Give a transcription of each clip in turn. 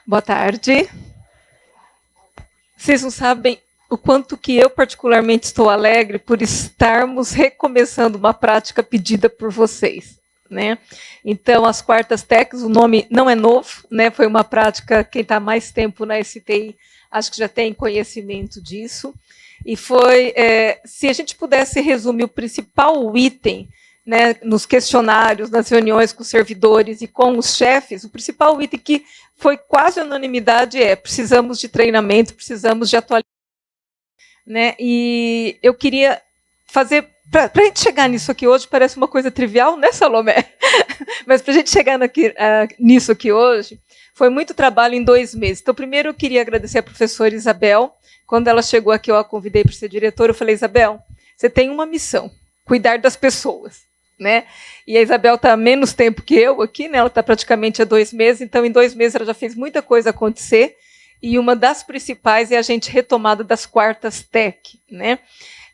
Boa tarde. Vocês não sabem o quanto que eu particularmente estou alegre por estarmos recomeçando uma prática pedida por vocês, né? Então, as quartas techs, o nome não é novo, né? Foi uma prática, quem está mais tempo na STI, acho que já tem conhecimento disso. E foi, se a gente pudesse resumir o principal item, né, nos questionários, nas reuniões com os servidores e com os chefes, o principal item que foi quase unanimidade precisamos de treinamento, precisamos de atualização. Né? E eu queria fazer, para a gente chegar nisso aqui hoje, parece uma coisa trivial, né, Salomé? Mas para a gente chegar nisso aqui hoje, foi muito trabalho em 2 meses. Então, primeiro eu queria agradecer a professora Isabel. Quando ela chegou aqui, eu a convidei para ser diretora, eu falei, Isabel, você tem uma missão, cuidar das pessoas. Né? E a Isabel está há menos tempo que eu aqui, né? Ela está praticamente há 2 meses, então em 2 meses ela já fez muita coisa acontecer, e uma das principais é a gente retomada das quartas tech, né?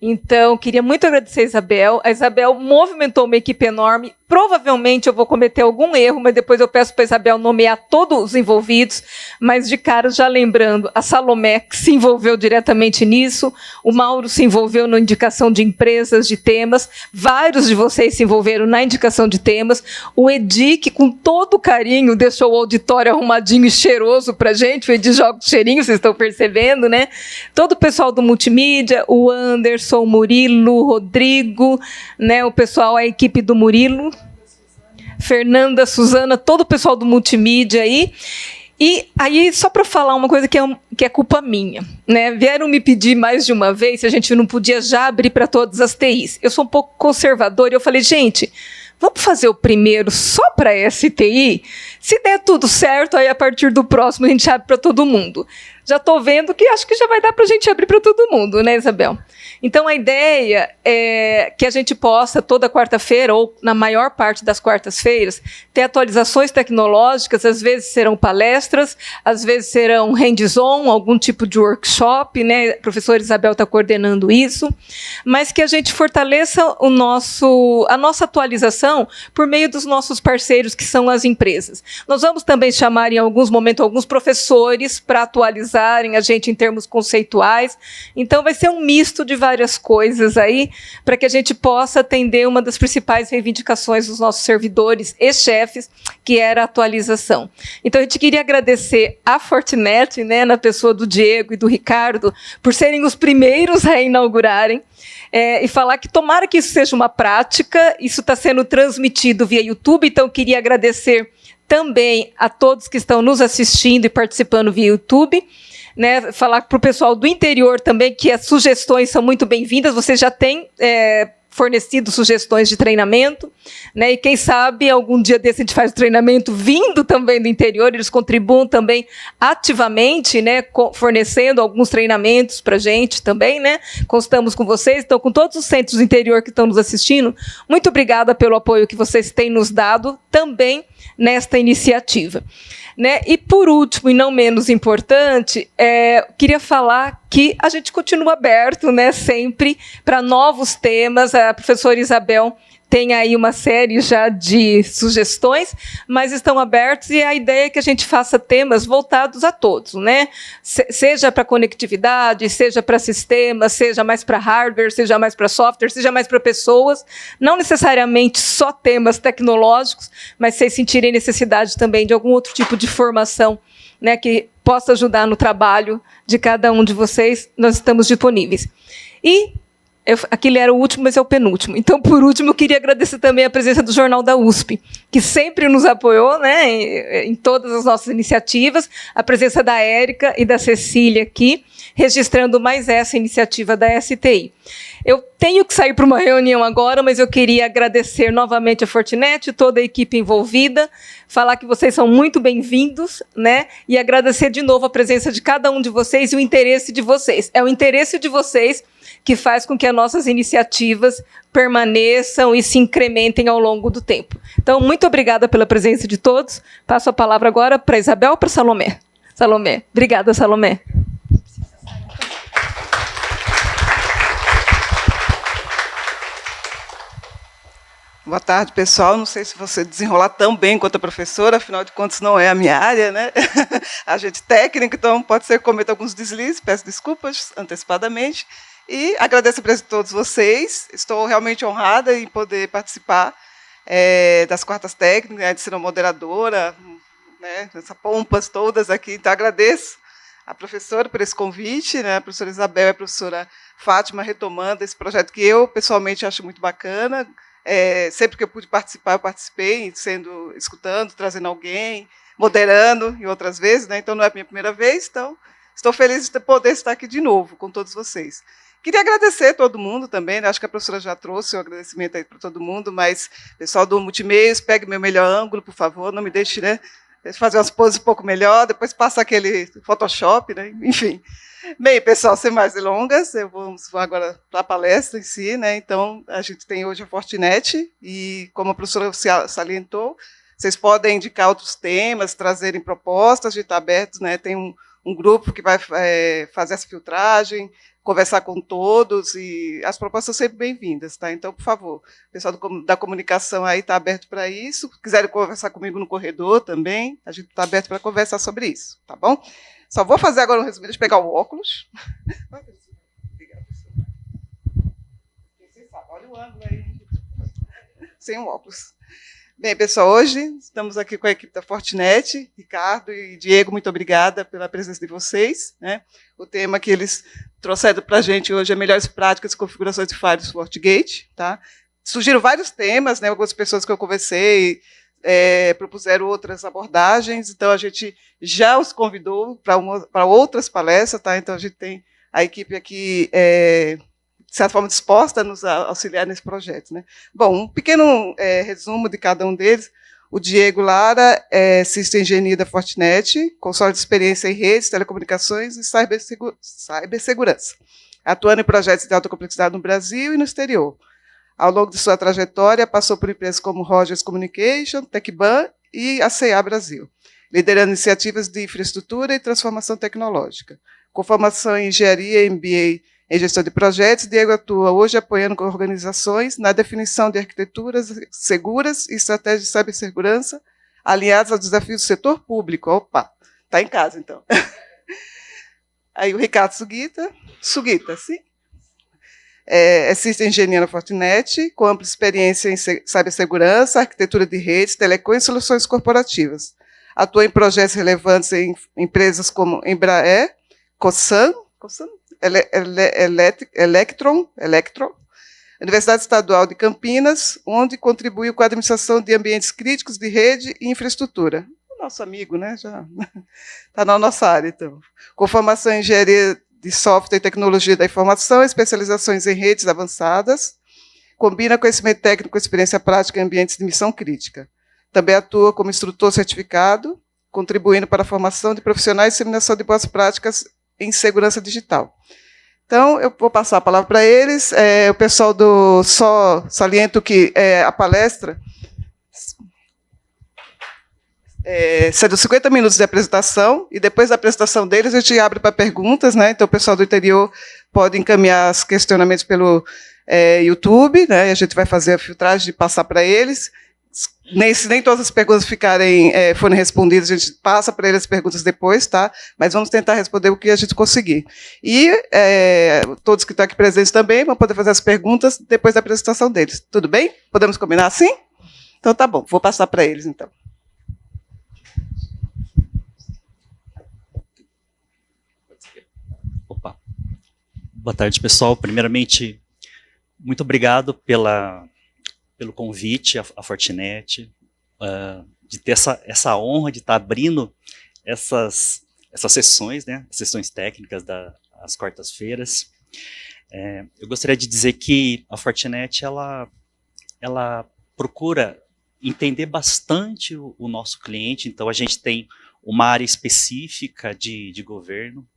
Então, queria muito agradecer a Isabel. A Isabel movimentou uma equipe enorme. Provavelmente eu vou cometer algum erro, mas depois eu peço para a Isabel nomear todos os envolvidos. Mas, de cara, já lembrando, a Salomé, que se envolveu diretamente nisso, o Mauro se envolveu na indicação de empresas, de temas, vários de vocês se envolveram na indicação de temas, o Edi, que com todo carinho deixou o auditório arrumadinho e cheiroso para a gente, o Edi joga de cheirinho, vocês estão percebendo, né? Todo o pessoal do multimídia, o Anderson, o Murilo, o Rodrigo, né, o pessoal, a equipe do Murilo, Fernanda, Suzana, todo o pessoal do multimídia aí. E aí, só para falar uma coisa que é culpa minha, né? Vieram me pedir mais de uma vez se a gente não podia já abrir para todas as TIs. Eu sou um pouco conservadora e eu falei, gente, vamos fazer o primeiro só para a STI? Se der tudo certo, aí a partir do próximo a gente abre para todo mundo. Já estou vendo que acho que já vai dar para a gente abrir para todo mundo, né, Isabel? Então, a ideia é que a gente possa, toda quarta-feira, ou na maior parte das quartas-feiras, ter atualizações tecnológicas, às vezes serão palestras, às vezes serão hands-on, algum tipo de workshop, né? A professora Isabel está coordenando isso, mas que a gente fortaleça a nossa atualização por meio dos nossos parceiros, que são as empresas. Nós vamos também chamar, em alguns momentos, alguns professores para atualizarem a gente em termos conceituais. Então, vai ser um misto de várias coisas aí, para que a gente possa atender uma das principais reivindicações dos nossos servidores e chefes, que era a atualização. Então, a gente queria agradecer à Fortinet, né, na pessoa do Diego e do Ricardo, por serem os primeiros a inaugurarem, e falar que tomara que isso seja uma prática. Isso está sendo transmitido via YouTube, então queria agradecer também a todos que estão nos assistindo e participando via YouTube. Né, falar para o pessoal do interior também que as sugestões são muito bem-vindas, vocês já têm fornecido sugestões de treinamento, né, e quem sabe algum dia desse a gente faz o treinamento vindo também do interior, eles contribuam também ativamente, né, fornecendo alguns treinamentos para a gente também, né, constamos com vocês, então com todos os centros do interior que estão nos assistindo, muito obrigada pelo apoio que vocês têm nos dado também nesta iniciativa. Né? E, por último, e não menos importante, queria falar que a gente continua aberto, né, sempre para novos temas. A professora Isabel tem aí uma série já de sugestões, mas estão abertos, e a ideia é que a gente faça temas voltados a todos, né? Seja para conectividade, seja para sistemas, seja mais para hardware, seja mais para software, seja mais para pessoas, não necessariamente só temas tecnológicos, mas vocês sentirem necessidade também de algum outro tipo de formação, né, que possa ajudar no trabalho de cada um de vocês, nós estamos disponíveis. E aquele era o último, mas é o penúltimo. Então, por último, eu queria agradecer também a presença do Jornal da USP, que sempre nos apoiou, né, em todas as nossas iniciativas, a presença da Érica e da Cecília aqui, registrando mais essa iniciativa da STI. Eu tenho que sair para uma reunião agora, mas eu queria agradecer novamente a Fortinet, toda a equipe envolvida, falar que vocês são muito bem-vindos, né? E agradecer de novo a presença de cada um de vocês e o interesse de vocês. É o interesse de vocês que faz com que as nossas iniciativas permaneçam e se incrementem ao longo do tempo. Então, muito obrigada pela presença de todos. Passo a palavra agora para a Isabel ou para a Salomé? Salomé. Obrigada, Salomé. Boa tarde, pessoal. Não sei se você desenrolar tão bem quanto a professora, afinal de contas não é a minha área, né? A gente técnico, então pode ser que cometa alguns deslizes, peço desculpas antecipadamente. E agradeço a presença de todos vocês. Estou realmente honrada em poder participar das quartas técnicas, né, de ser uma moderadora, né, essas pompas todas aqui. Então, agradeço a professora por esse convite, né, a professora Isabel e a professora Fátima retomando esse projeto que eu, pessoalmente, acho muito bacana. Sempre que eu pude participar, eu participei, escutando, trazendo alguém, moderando, e outras vezes, né, então não é a minha primeira vez, então estou feliz de poder estar aqui de novo com todos vocês. Queria agradecer a todo mundo também, né? Acho que a professora já trouxe o agradecimento aí para todo mundo, mas, pessoal do Multimeios, pegue meu melhor ângulo, por favor, não me deixe, né, fazer umas poses um pouco melhor, depois passa aquele Photoshop, né? Enfim. Bem, pessoal, sem mais delongas, vou agora para a palestra em si, né? Então, a gente tem hoje a Fortinet, e como a professora salientou, vocês podem indicar outros temas, trazerem propostas, a gente está aberto, né? Tem um grupo que vai fazer essa filtragem, conversar com todos, e as propostas são sempre bem-vindas, tá? Então, por favor, o pessoal da comunicação aí está aberto para isso. Se quiserem conversar comigo no corredor também, a gente está aberto para conversar sobre isso, tá bom? Só vou fazer agora um resumo, deixa eu pegar o óculos. Olha o ângulo aí. Sem o óculos. Bem, pessoal, hoje estamos aqui com a equipe da Fortinet, Ricardo e Diego, muito obrigada pela presença de vocês, né? O tema que eles trouxeram para a gente hoje é melhores práticas de configurações de firewalls FortiGate, tá? Surgiram vários temas, né? Algumas pessoas que eu conversei propuseram outras abordagens, então a gente já os convidou para outras palestras, tá? Então a gente tem a equipe aqui de certa forma, disposta a nos auxiliar nesse projeto, né? Bom, um pequeno resumo de cada um deles. O Diego Lara é System Engineer da Fortinet, com sólida experiência em redes, telecomunicações e cibersegurança, atuando em projetos de alta complexidade no Brasil e no exterior. Ao longo de sua trajetória, passou por empresas como Rogers Communication, Tecban e a CA Brasil, liderando iniciativas de infraestrutura e transformação tecnológica. Com formação em engenharia e MBA em gestão de projetos, Diego atua hoje apoiando organizações na definição de arquiteturas seguras e estratégias de cibersegurança alinhadas aos desafios do setor público. Opa, está em casa, então. Aí o Ricardo Sugita, sim? É System Engineer na Fortinet, com ampla experiência em cibersegurança, arquitetura de redes, telecom e soluções corporativas. Atua em projetos relevantes em empresas como Embraer, Cosan, Electron, Universidade Estadual de Campinas, onde contribuiu com a administração de ambientes críticos de rede e infraestrutura. Nosso amigo, né? Já está na nossa área, então. Com formação em engenharia de software e tecnologia da informação, especializações em redes avançadas, combina conhecimento técnico com experiência prática em ambientes de missão crítica. Também atua como instrutor certificado, contribuindo para a formação de profissionais e disseminação de boas práticas em segurança digital. Então, eu vou passar a palavra para eles. O pessoal só saliento que a palestra serão 50 minutos de apresentação, e depois da apresentação deles a gente abre para perguntas, né? Então o pessoal do interior pode encaminhar os questionamentos pelo YouTube, né? E a gente vai fazer a filtragem de passar para eles. Se nem todas as perguntas forem respondidas, a gente passa para eles as perguntas depois, tá? Mas vamos tentar responder o que a gente conseguir. E todos que estão aqui presentes também vão poder fazer as perguntas depois da apresentação deles. Tudo bem? Podemos combinar assim? Então tá bom, vou passar para eles, então. Opa. Boa tarde, pessoal. Primeiramente, muito obrigado pelo convite à Fortinet, de ter essa honra de estar abrindo essas sessões, né, sessões técnicas das quartas-feiras. Eu gostaria de dizer que a Fortinet ela procura entender bastante o nosso cliente, então a gente tem uma área específica de governo.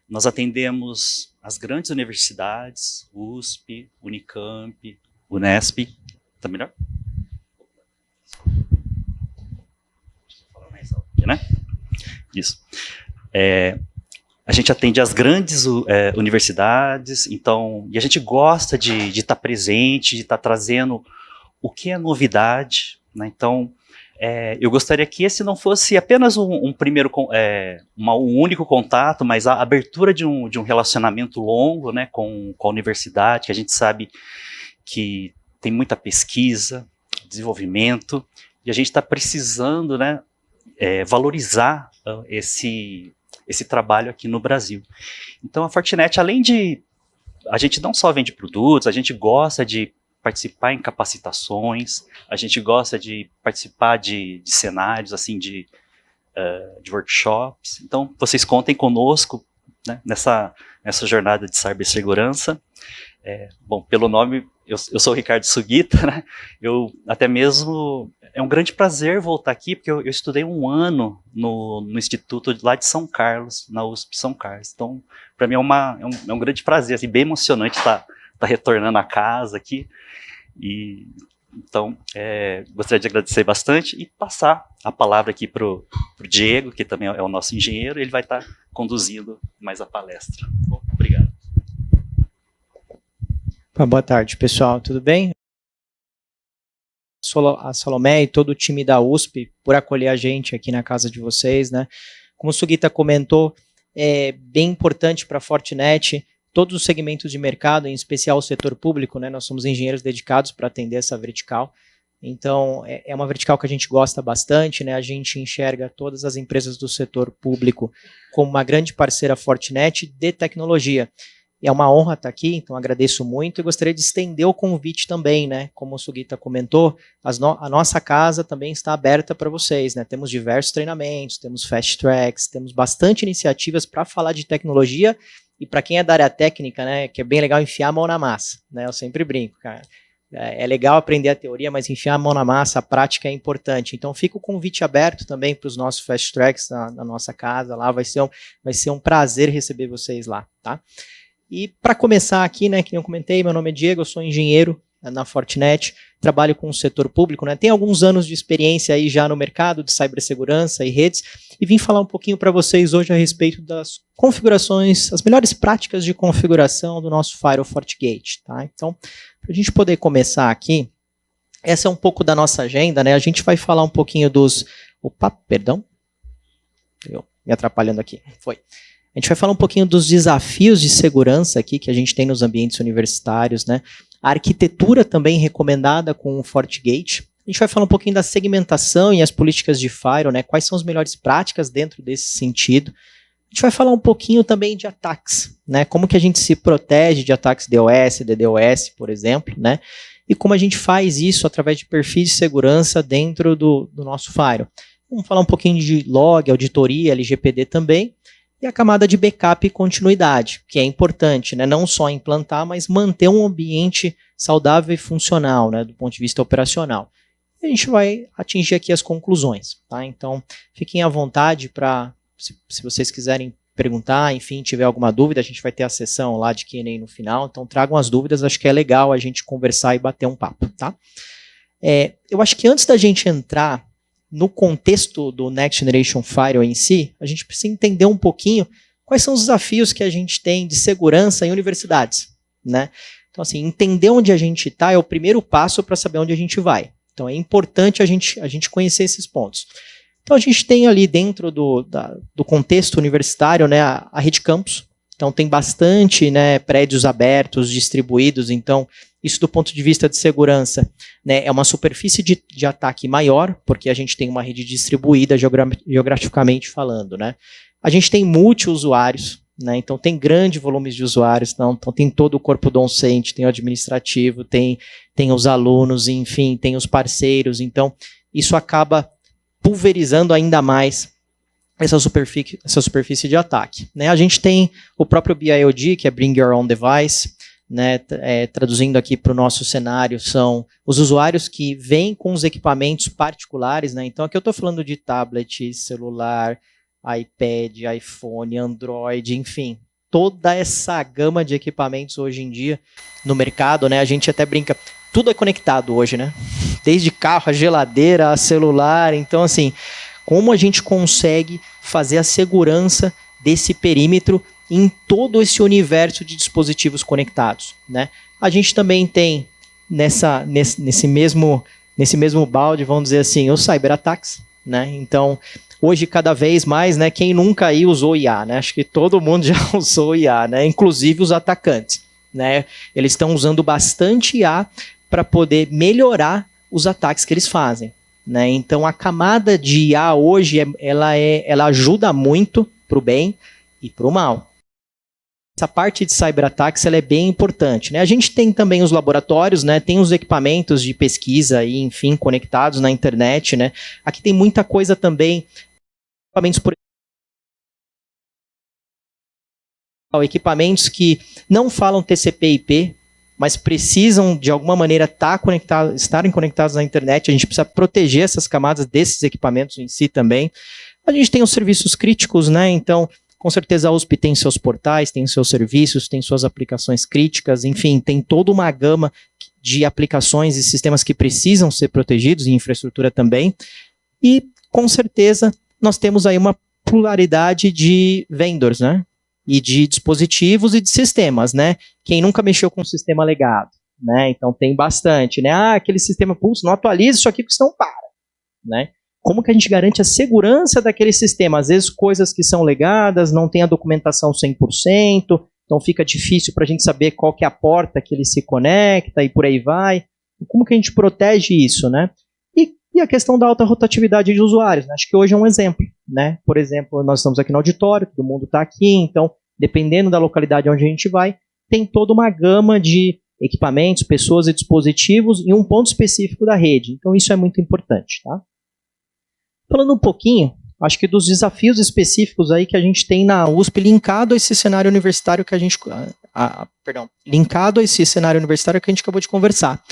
Nós atendemos as grandes universidades, USP, Unicamp, Unesp. Está melhor? Deixa eu falar mais alto aqui, né? Isso. A gente atende as grandes universidades, então, e a gente gosta de estar presente, de estar trazendo o que é novidade, né? Então, eu gostaria que esse não fosse apenas um único contato, mas a abertura de um relacionamento longo, né, com a universidade, que a gente sabe que tem muita pesquisa, desenvolvimento, e a gente está precisando, né, valorizar esse trabalho aqui no Brasil. Então a Fortinet, a gente não só vende produtos, a gente gosta de participar em capacitações, a gente gosta de participar de cenários, assim, de workshops. Então vocês contem conosco, né, nessa jornada de cibersegurança. Bom, pelo nome, eu sou o Ricardo Sugita, né? É um grande prazer voltar aqui, porque eu estudei um ano no Instituto lá de São Carlos, na USP São Carlos. Então, para mim é um grande prazer, assim, bem emocionante estar retornando a casa aqui. Então, gostaria de agradecer bastante e passar a palavra aqui para o Diego, que também é o nosso engenheiro, ele vai estar conduzindo mais a palestra. Bom, obrigado. Boa tarde, pessoal, tudo bem? A Salomé e todo o time da USP por acolher a gente aqui na casa de vocês, né? Como o Sugita comentou, é bem importante para a Fortinet, todos os segmentos de mercado, em especial o setor público, né? Nós somos engenheiros dedicados para atender essa vertical. Então, é uma vertical que a gente gosta bastante, né? A gente enxerga todas as empresas do setor público como uma grande parceira Fortinet de tecnologia. É uma honra estar aqui, então agradeço muito e gostaria de estender o convite também, né? Como o Sugita comentou, a nossa casa também está aberta para vocês, né? Temos diversos treinamentos, temos fast tracks, temos bastante iniciativas para falar de tecnologia e para quem é da área técnica, né? Que é bem legal enfiar a mão na massa, né? Eu sempre brinco, cara. É legal aprender a teoria, mas enfiar a mão na massa, a prática é importante. Então fica o convite aberto também para os nossos fast tracks na nossa casa lá, vai ser um prazer receber vocês lá, tá? E para começar aqui, né, que eu comentei, meu nome é Diego, eu sou engenheiro na Fortinet, trabalho com o setor público, né, tenho alguns anos de experiência aí já no mercado de cibersegurança e redes, e vim falar um pouquinho para vocês hoje a respeito das configurações, as melhores práticas de configuração do nosso Firewall FortiGate, tá? Então, para a gente poder começar aqui, essa é um pouco da nossa agenda, né, a gente vai falar um pouquinho eu me atrapalhando aqui, A gente vai falar um pouquinho dos desafios de segurança aqui que a gente tem nos ambientes universitários, né? A arquitetura também recomendada com o FortiGate. A gente vai falar um pouquinho da segmentação e as políticas de firewall, né? Quais são as melhores práticas dentro desse sentido. A gente vai falar um pouquinho também de ataques, né? Como que a gente se protege de ataques DOS, DDoS, por exemplo, né? E como a gente faz isso através de perfis de segurança dentro do nosso firewall. Vamos falar um pouquinho de log, auditoria, LGPD também. E a camada de backup e continuidade, que é importante, né? Não só implantar, mas manter um ambiente saudável e funcional, né? Do ponto de vista operacional. E a gente vai atingir aqui as conclusões, tá? Então, fiquem à vontade para, se vocês quiserem perguntar, enfim, tiver alguma dúvida, a gente vai ter a sessão lá de Q&A no final, então tragam as dúvidas, acho que é legal a gente conversar e bater um papo, tá? Eu acho que antes da gente entrar no contexto do Next Generation Firewall em si, a gente precisa entender um pouquinho quais são os desafios que a gente tem de segurança em universidades, né? Então, assim, entender onde a gente está é o primeiro passo para saber onde a gente vai. Então, é importante a gente conhecer esses pontos. Então, a gente tem ali dentro do contexto universitário, né, a rede campus. Então, tem bastante, né, prédios abertos, distribuídos. Então, isso do ponto de vista de segurança, né, é uma superfície de ataque maior, porque a gente tem uma rede distribuída geograficamente falando, né. A gente tem multi-usuários, né, então tem grande volumes de usuários, então tem todo o corpo docente, tem o administrativo, tem os alunos, enfim, tem os parceiros. Então, isso acaba pulverizando ainda mais essa superfície de ataque, né. A gente tem o próprio BIOD, que é Bring Your Own Device, né, traduzindo aqui para o nosso cenário, são os usuários que vêm com os equipamentos particulares, né. Então aqui eu estou falando de tablet, celular, iPad, iPhone, Android, enfim, toda essa gama de equipamentos hoje em dia no mercado, né, a gente até brinca, tudo é conectado hoje, né, desde carro, a geladeira, a celular. Então, assim, como a gente consegue fazer a segurança desse perímetro em todo esse universo de dispositivos conectados, né? A gente também tem nesse mesmo balde, vamos dizer assim, os cyberataques, né? Então, hoje, cada vez mais, né, quem nunca aí usou IA, né? Acho que todo mundo já usou IA, né? Inclusive os atacantes, né? Eles estão usando bastante IA para poder melhorar os ataques que eles fazem, né? Então, a camada de IA hoje, ela ajuda muito para o bem e para o mal. Essa parte de cyberataques ela é bem importante, né? A gente tem também os laboratórios, né? Tem os equipamentos de pesquisa e, enfim, conectados na internet, né? Aqui tem muita coisa também, equipamentos que não falam TCP/IP, mas precisam de alguma maneira estarem conectados na internet. A gente precisa proteger essas camadas desses equipamentos em si também. A gente tem os serviços críticos, né? Então, com certeza a USP tem seus portais, tem seus serviços, tem suas aplicações críticas, enfim, tem toda uma gama de aplicações e sistemas que precisam ser protegidos, e infraestrutura também. E, com certeza, nós temos aí uma pluralidade de vendors, né? E de dispositivos e de sistemas, né? Quem nunca mexeu com um sistema legado, né? Então tem bastante, né? Aquele sistema, putz, não atualiza isso aqui porque senão para, né? Como que a gente garante a segurança daquele sistema? Às vezes coisas que são legadas, não tem a documentação 100%, então fica difícil para a gente saber qual que é a porta que ele se conecta e por aí vai. Como que a gente protege isso, né? E a questão da alta rotatividade de usuários, né? Acho que hoje é um exemplo, né? Por exemplo, nós estamos aqui no auditório, todo mundo está aqui, então, dependendo da localidade onde a gente vai, tem toda uma gama de equipamentos, pessoas e dispositivos em um ponto específico da rede. Então, isso é muito importante, tá? Falando um pouquinho, acho que dos desafios específicos aí que a gente tem na USP, linkado a esse cenário universitário que a gente... linkado a esse cenário universitário que a gente acabou de conversar.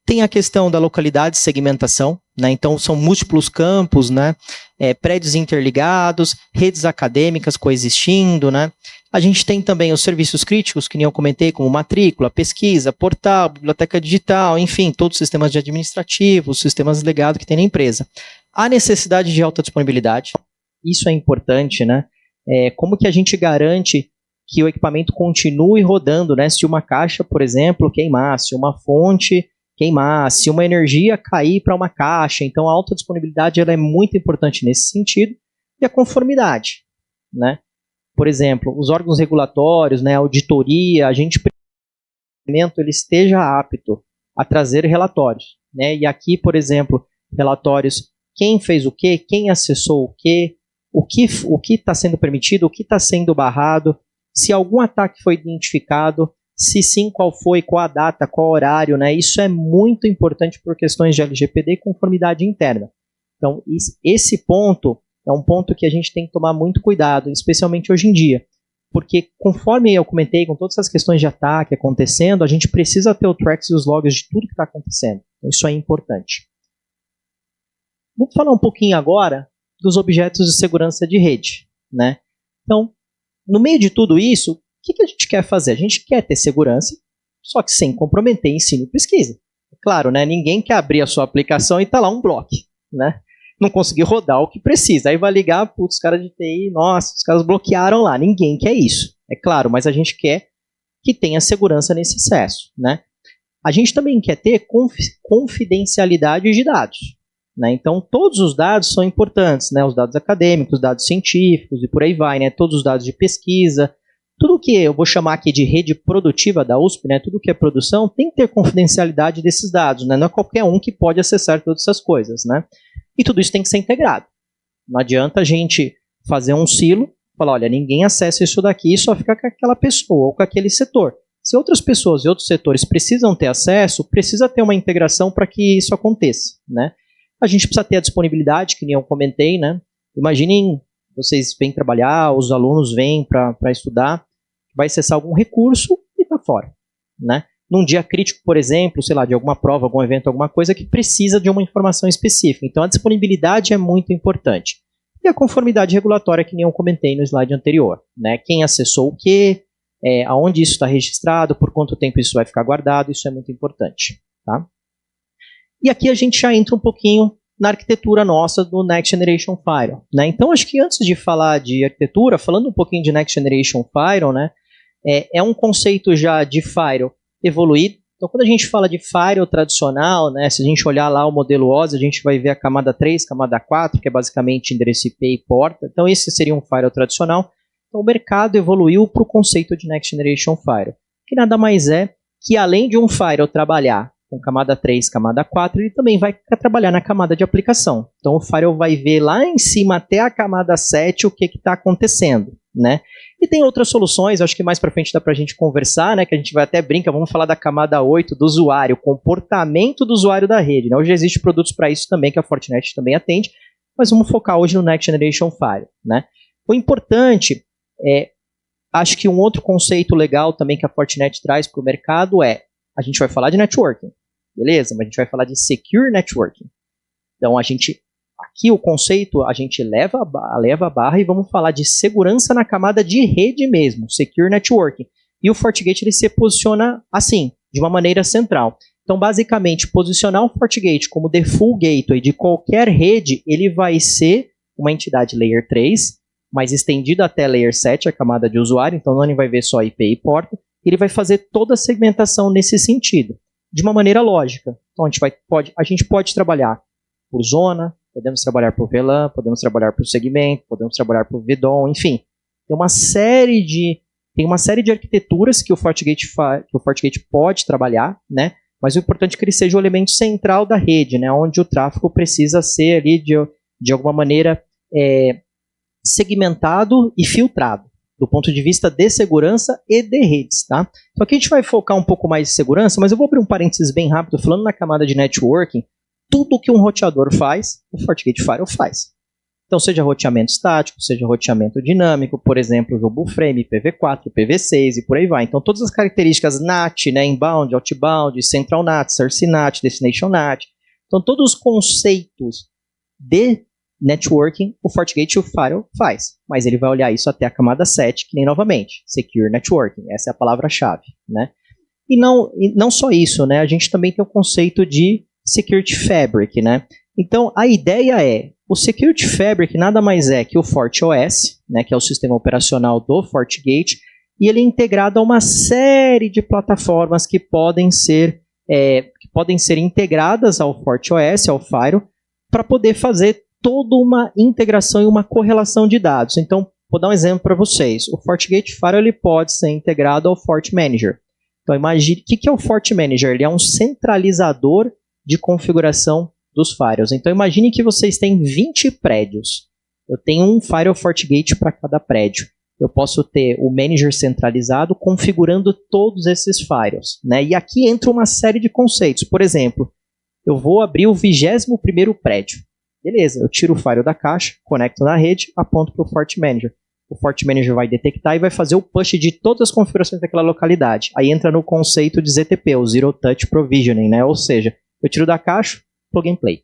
Tem a questão da localidade e segmentação, né? Então são múltiplos campos, né? Prédios interligados, redes acadêmicas coexistindo, né? A gente tem também os serviços críticos, que nem eu comentei, como matrícula, pesquisa, portal, biblioteca digital, enfim, todos os sistemas de administrativos, sistemas legados que tem na empresa. A necessidade de alta disponibilidade, isso é importante, né? Como que a gente garante que o equipamento continue rodando, né? Se uma caixa, por exemplo, queimar, se uma fonte queimar, se uma energia cair para uma caixa. Então, a alta disponibilidade ela é muito importante nesse sentido. E a conformidade, né? Por exemplo, os órgãos regulatórios, né, a auditoria, a gente precisa que o equipamento ele esteja apto a trazer relatórios, né? E aqui, por exemplo, relatórios, quem fez o quê, quem acessou o que está sendo permitido, o que está sendo barrado, se algum ataque foi identificado, se sim, qual foi, qual a data, qual o horário, né? Isso é muito importante por questões de LGPD e conformidade interna. Então, esse ponto é um ponto que a gente tem que tomar muito cuidado, especialmente hoje em dia, porque conforme eu comentei, com todas essas questões de ataque acontecendo, a gente precisa ter o tracks e os logs de tudo que está acontecendo. Então, isso é importante. Vamos falar um pouquinho agora dos objetos de segurança de rede, né? Então, no meio de tudo isso, o que a gente quer fazer? A gente quer ter segurança, só que sem comprometer ensino e pesquisa. Claro, né? Ninguém quer abrir a sua aplicação e tá lá um bloco, né? Não conseguir rodar o que precisa. Aí vai ligar, putz, os caras de TI, nossa, os caras bloquearam lá. Ninguém quer isso. É claro, mas a gente quer que tenha segurança nesse acesso, né? A gente também quer ter confidencialidade de dados, né? Então, todos os dados são importantes, né? Os dados acadêmicos, dados científicos e por aí vai, né? Todos os dados de pesquisa, tudo que eu vou chamar aqui de rede produtiva da USP, né? Tudo que é produção, tem que ter confidencialidade desses dados, né? Não é qualquer um que pode acessar todas essas coisas, né? E tudo isso tem que ser integrado. Não adianta a gente fazer um silo, falar, olha, ninguém acessa isso daqui, só fica com aquela pessoa ou com aquele setor. Se outras pessoas e outros setores precisam ter acesso, precisa ter uma integração para que isso aconteça, né? A gente precisa ter a disponibilidade, que nem eu comentei, né? Imaginem, vocês vêm trabalhar, os alunos vêm para estudar, vai acessar algum recurso e está fora, né? Num dia crítico, por exemplo, sei lá, de alguma prova, algum evento, alguma coisa que precisa de uma informação específica. Então, a disponibilidade é muito importante. E a conformidade regulatória, que nem eu comentei no slide anterior, né? Quem acessou o quê, aonde isso está registrado, por quanto tempo isso vai ficar guardado, isso é muito importante, tá? E aqui a gente já entra um pouquinho na arquitetura nossa do Next Generation Firewall, né? Então, acho que antes de falar de arquitetura, falando um pouquinho de Next Generation Firewall, né? É um conceito já de firewall evoluído. Então, quando a gente fala de firewall tradicional, né, se a gente olhar lá o modelo OSI, a gente vai ver a camada 3, camada 4, que é basicamente endereço IP e porta. Então, esse seria um firewall tradicional. Então, o mercado evoluiu para o conceito de Next Generation Firewall, que nada mais é que, além de um firewall trabalhar com camada 3, camada 4, ele também vai trabalhar na camada de aplicação. Então, o firewall vai ver lá em cima até a camada 7 o que está acontecendo, né? E tem outras soluções, acho que mais para frente dá para a gente conversar, né? Que a gente vai até brincar, vamos falar da camada 8 do usuário, comportamento do usuário da rede, né? Hoje existem produtos para isso também, que a Fortinet também atende, mas vamos focar hoje no Next Generation Firewall, né? O importante acho que um outro conceito legal também que a Fortinet traz para o mercado a gente vai falar de networking, beleza? Mas a gente vai falar de secure networking. Então, aqui o conceito, a gente leva a barra e vamos falar de segurança na camada de rede mesmo, secure networking. E o FortiGate ele se posiciona assim, de uma maneira central. Então, basicamente, posicionar o FortiGate como default gateway de qualquer rede, ele vai ser uma entidade Layer 3, mas estendida até Layer 7, a camada de usuário, então não ele vai ver só IP e porta, ele vai fazer toda a segmentação nesse sentido, de uma maneira lógica. Então, a gente pode trabalhar por zona, podemos trabalhar por VLAN, podemos trabalhar por segmento, podemos trabalhar por VDOM, enfim. Tem uma série de arquiteturas que o FortiGate pode trabalhar, né? Mas o importante é que ele seja o elemento central da rede, né? Onde o tráfego precisa ser ali de alguma maneira segmentado e filtrado, do ponto de vista de segurança e de redes, tá? Então aqui a gente vai focar um pouco mais em segurança, mas eu vou abrir um parênteses bem rápido, falando na camada de networking. Tudo que um roteador faz, o FortiGate Firewall faz. Então, seja roteamento estático, seja roteamento dinâmico, por exemplo, Global Frame, IPv4, IPv6 e por aí vai. Então, todas as características NAT, né, inbound, outbound, central NAT, source NAT, destination NAT. Então, todos os conceitos de networking, o FortiGate Firewall faz. Mas ele vai olhar isso até a camada 7, que nem novamente, Secure Networking. Essa é a palavra-chave, né? E não só isso, né? A gente também tem o conceito de Security Fabric, né? Então, a ideia o Security Fabric nada mais é que o FortiOS, né, que é o sistema operacional do FortiGate, e ele é integrado a uma série de plataformas que podem ser integradas ao FortiOS, ao Firewall, para poder fazer toda uma integração e uma correlação de dados. Então, vou dar um exemplo para vocês. O FortiGate Firewall ele pode ser integrado ao FortiManager. Então, imagine, o que é o FortiManager? Ele é um centralizador de configuração dos firewalls. Então, imagine que vocês têm 20 prédios. Eu tenho um firewall FortiGate para cada prédio. Eu posso ter o manager centralizado configurando todos esses firewalls, né? E aqui entra uma série de conceitos. Por exemplo, eu vou abrir o 21º prédio. Beleza, eu tiro o firewall da caixa, conecto na rede, aponto para o FortiManager. O FortiManager vai detectar e vai fazer o push de todas as configurações daquela localidade. Aí entra no conceito de ZTP, o Zero Touch Provisioning, né? Ou seja, eu tiro da caixa, plug and play.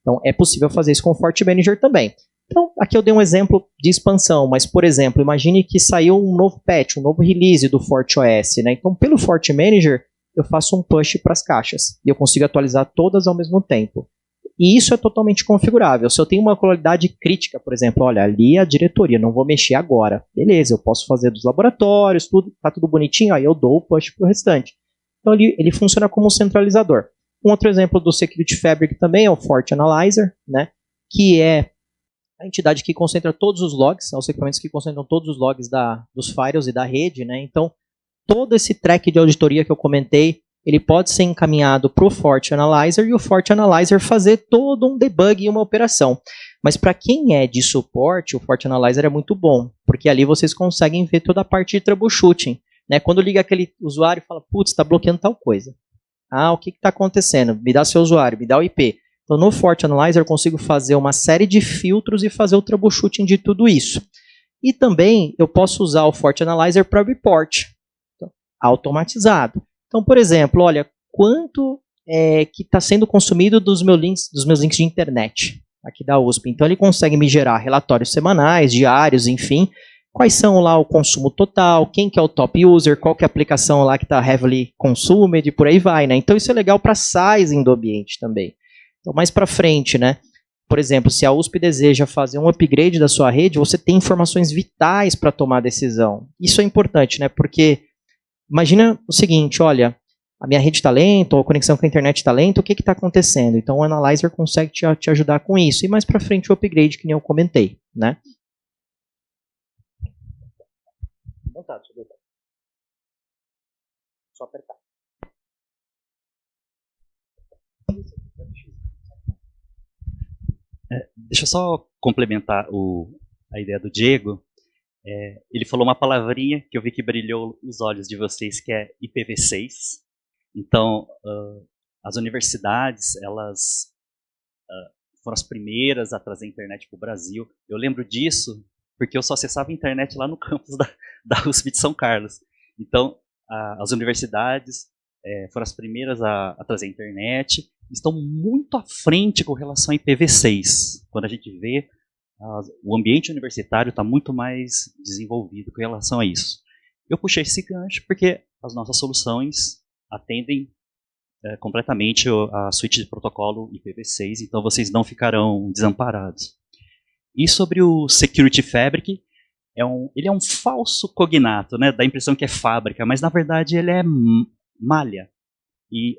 Então, é possível fazer isso com o FortiManager também. Então, aqui eu dei um exemplo de expansão, mas, por exemplo, imagine que saiu um novo patch, um novo release do FortiOS, né? Então, pelo FortiManager, eu faço um push para as caixas e eu consigo atualizar todas ao mesmo tempo. E isso é totalmente configurável. Se eu tenho uma qualidade crítica, por exemplo, olha, ali é a diretoria, não vou mexer agora. Beleza, eu posso fazer dos laboratórios, tá tudo bonitinho, aí eu dou o push para o restante. Então, ele funciona como um centralizador. Um outro exemplo do Security Fabric também é o FortiAnalyzer, né, que é a entidade que concentra todos os logs, são os equipamentos que concentram todos os logs dos firewalls e da rede, né? Então, todo esse track de auditoria que eu comentei, ele pode ser encaminhado para o FortiAnalyzer e o FortiAnalyzer fazer todo um debug e uma operação. Mas para quem é de suporte, o FortiAnalyzer é muito bom, porque ali vocês conseguem ver toda a parte de troubleshooting, né? Quando liga aquele usuário e fala, putz, está bloqueando tal coisa. Ah, o que está acontecendo? Me dá seu usuário, me dá o IP. Então, no FortiAnalyzer, eu consigo fazer uma série de filtros e fazer o troubleshooting de tudo isso. E também, eu posso usar o FortiAnalyzer para report, então, automatizado. Então, por exemplo, olha, quanto que está sendo consumido dos meus links de internet aqui da USP. Então, ele consegue me gerar relatórios semanais, diários, enfim. Quais são lá o consumo total, quem que é o top user, qual que é a aplicação lá que está heavily consumed e por aí vai, né? Então isso é legal para sizing do ambiente também. Então mais para frente, né? Por exemplo, se a USP deseja fazer um upgrade da sua rede, você tem informações vitais para tomar decisão. Isso é importante, né? Porque imagina o seguinte, olha, a minha rede está lenta, ou a conexão com a internet está lenta, o que está acontecendo? Então o Analyzer consegue te ajudar com isso. E mais para frente o upgrade, que nem eu comentei, né? Vontade, só apertar. Deixa eu só complementar a ideia do Diego. Ele falou uma palavrinha que eu vi que brilhou os olhos de vocês, que é IPv6. Então, as universidades, elas foram as primeiras a trazer a internet para o Brasil. Eu lembro disso porque eu só acessava a internet lá no campus da USP de São Carlos. Então, as universidades foram as primeiras a trazer a internet, estão muito à frente com relação a IPv6. Quando a gente vê, o ambiente universitário está muito mais desenvolvido com relação a isso. Eu puxei esse gancho porque as nossas soluções atendem completamente a suíte de protocolo IPv6, então vocês não ficarão desamparados. E sobre o Security Fabric, ele é um falso cognato, né? Dá a impressão que é fábrica, mas na verdade ele é malha. E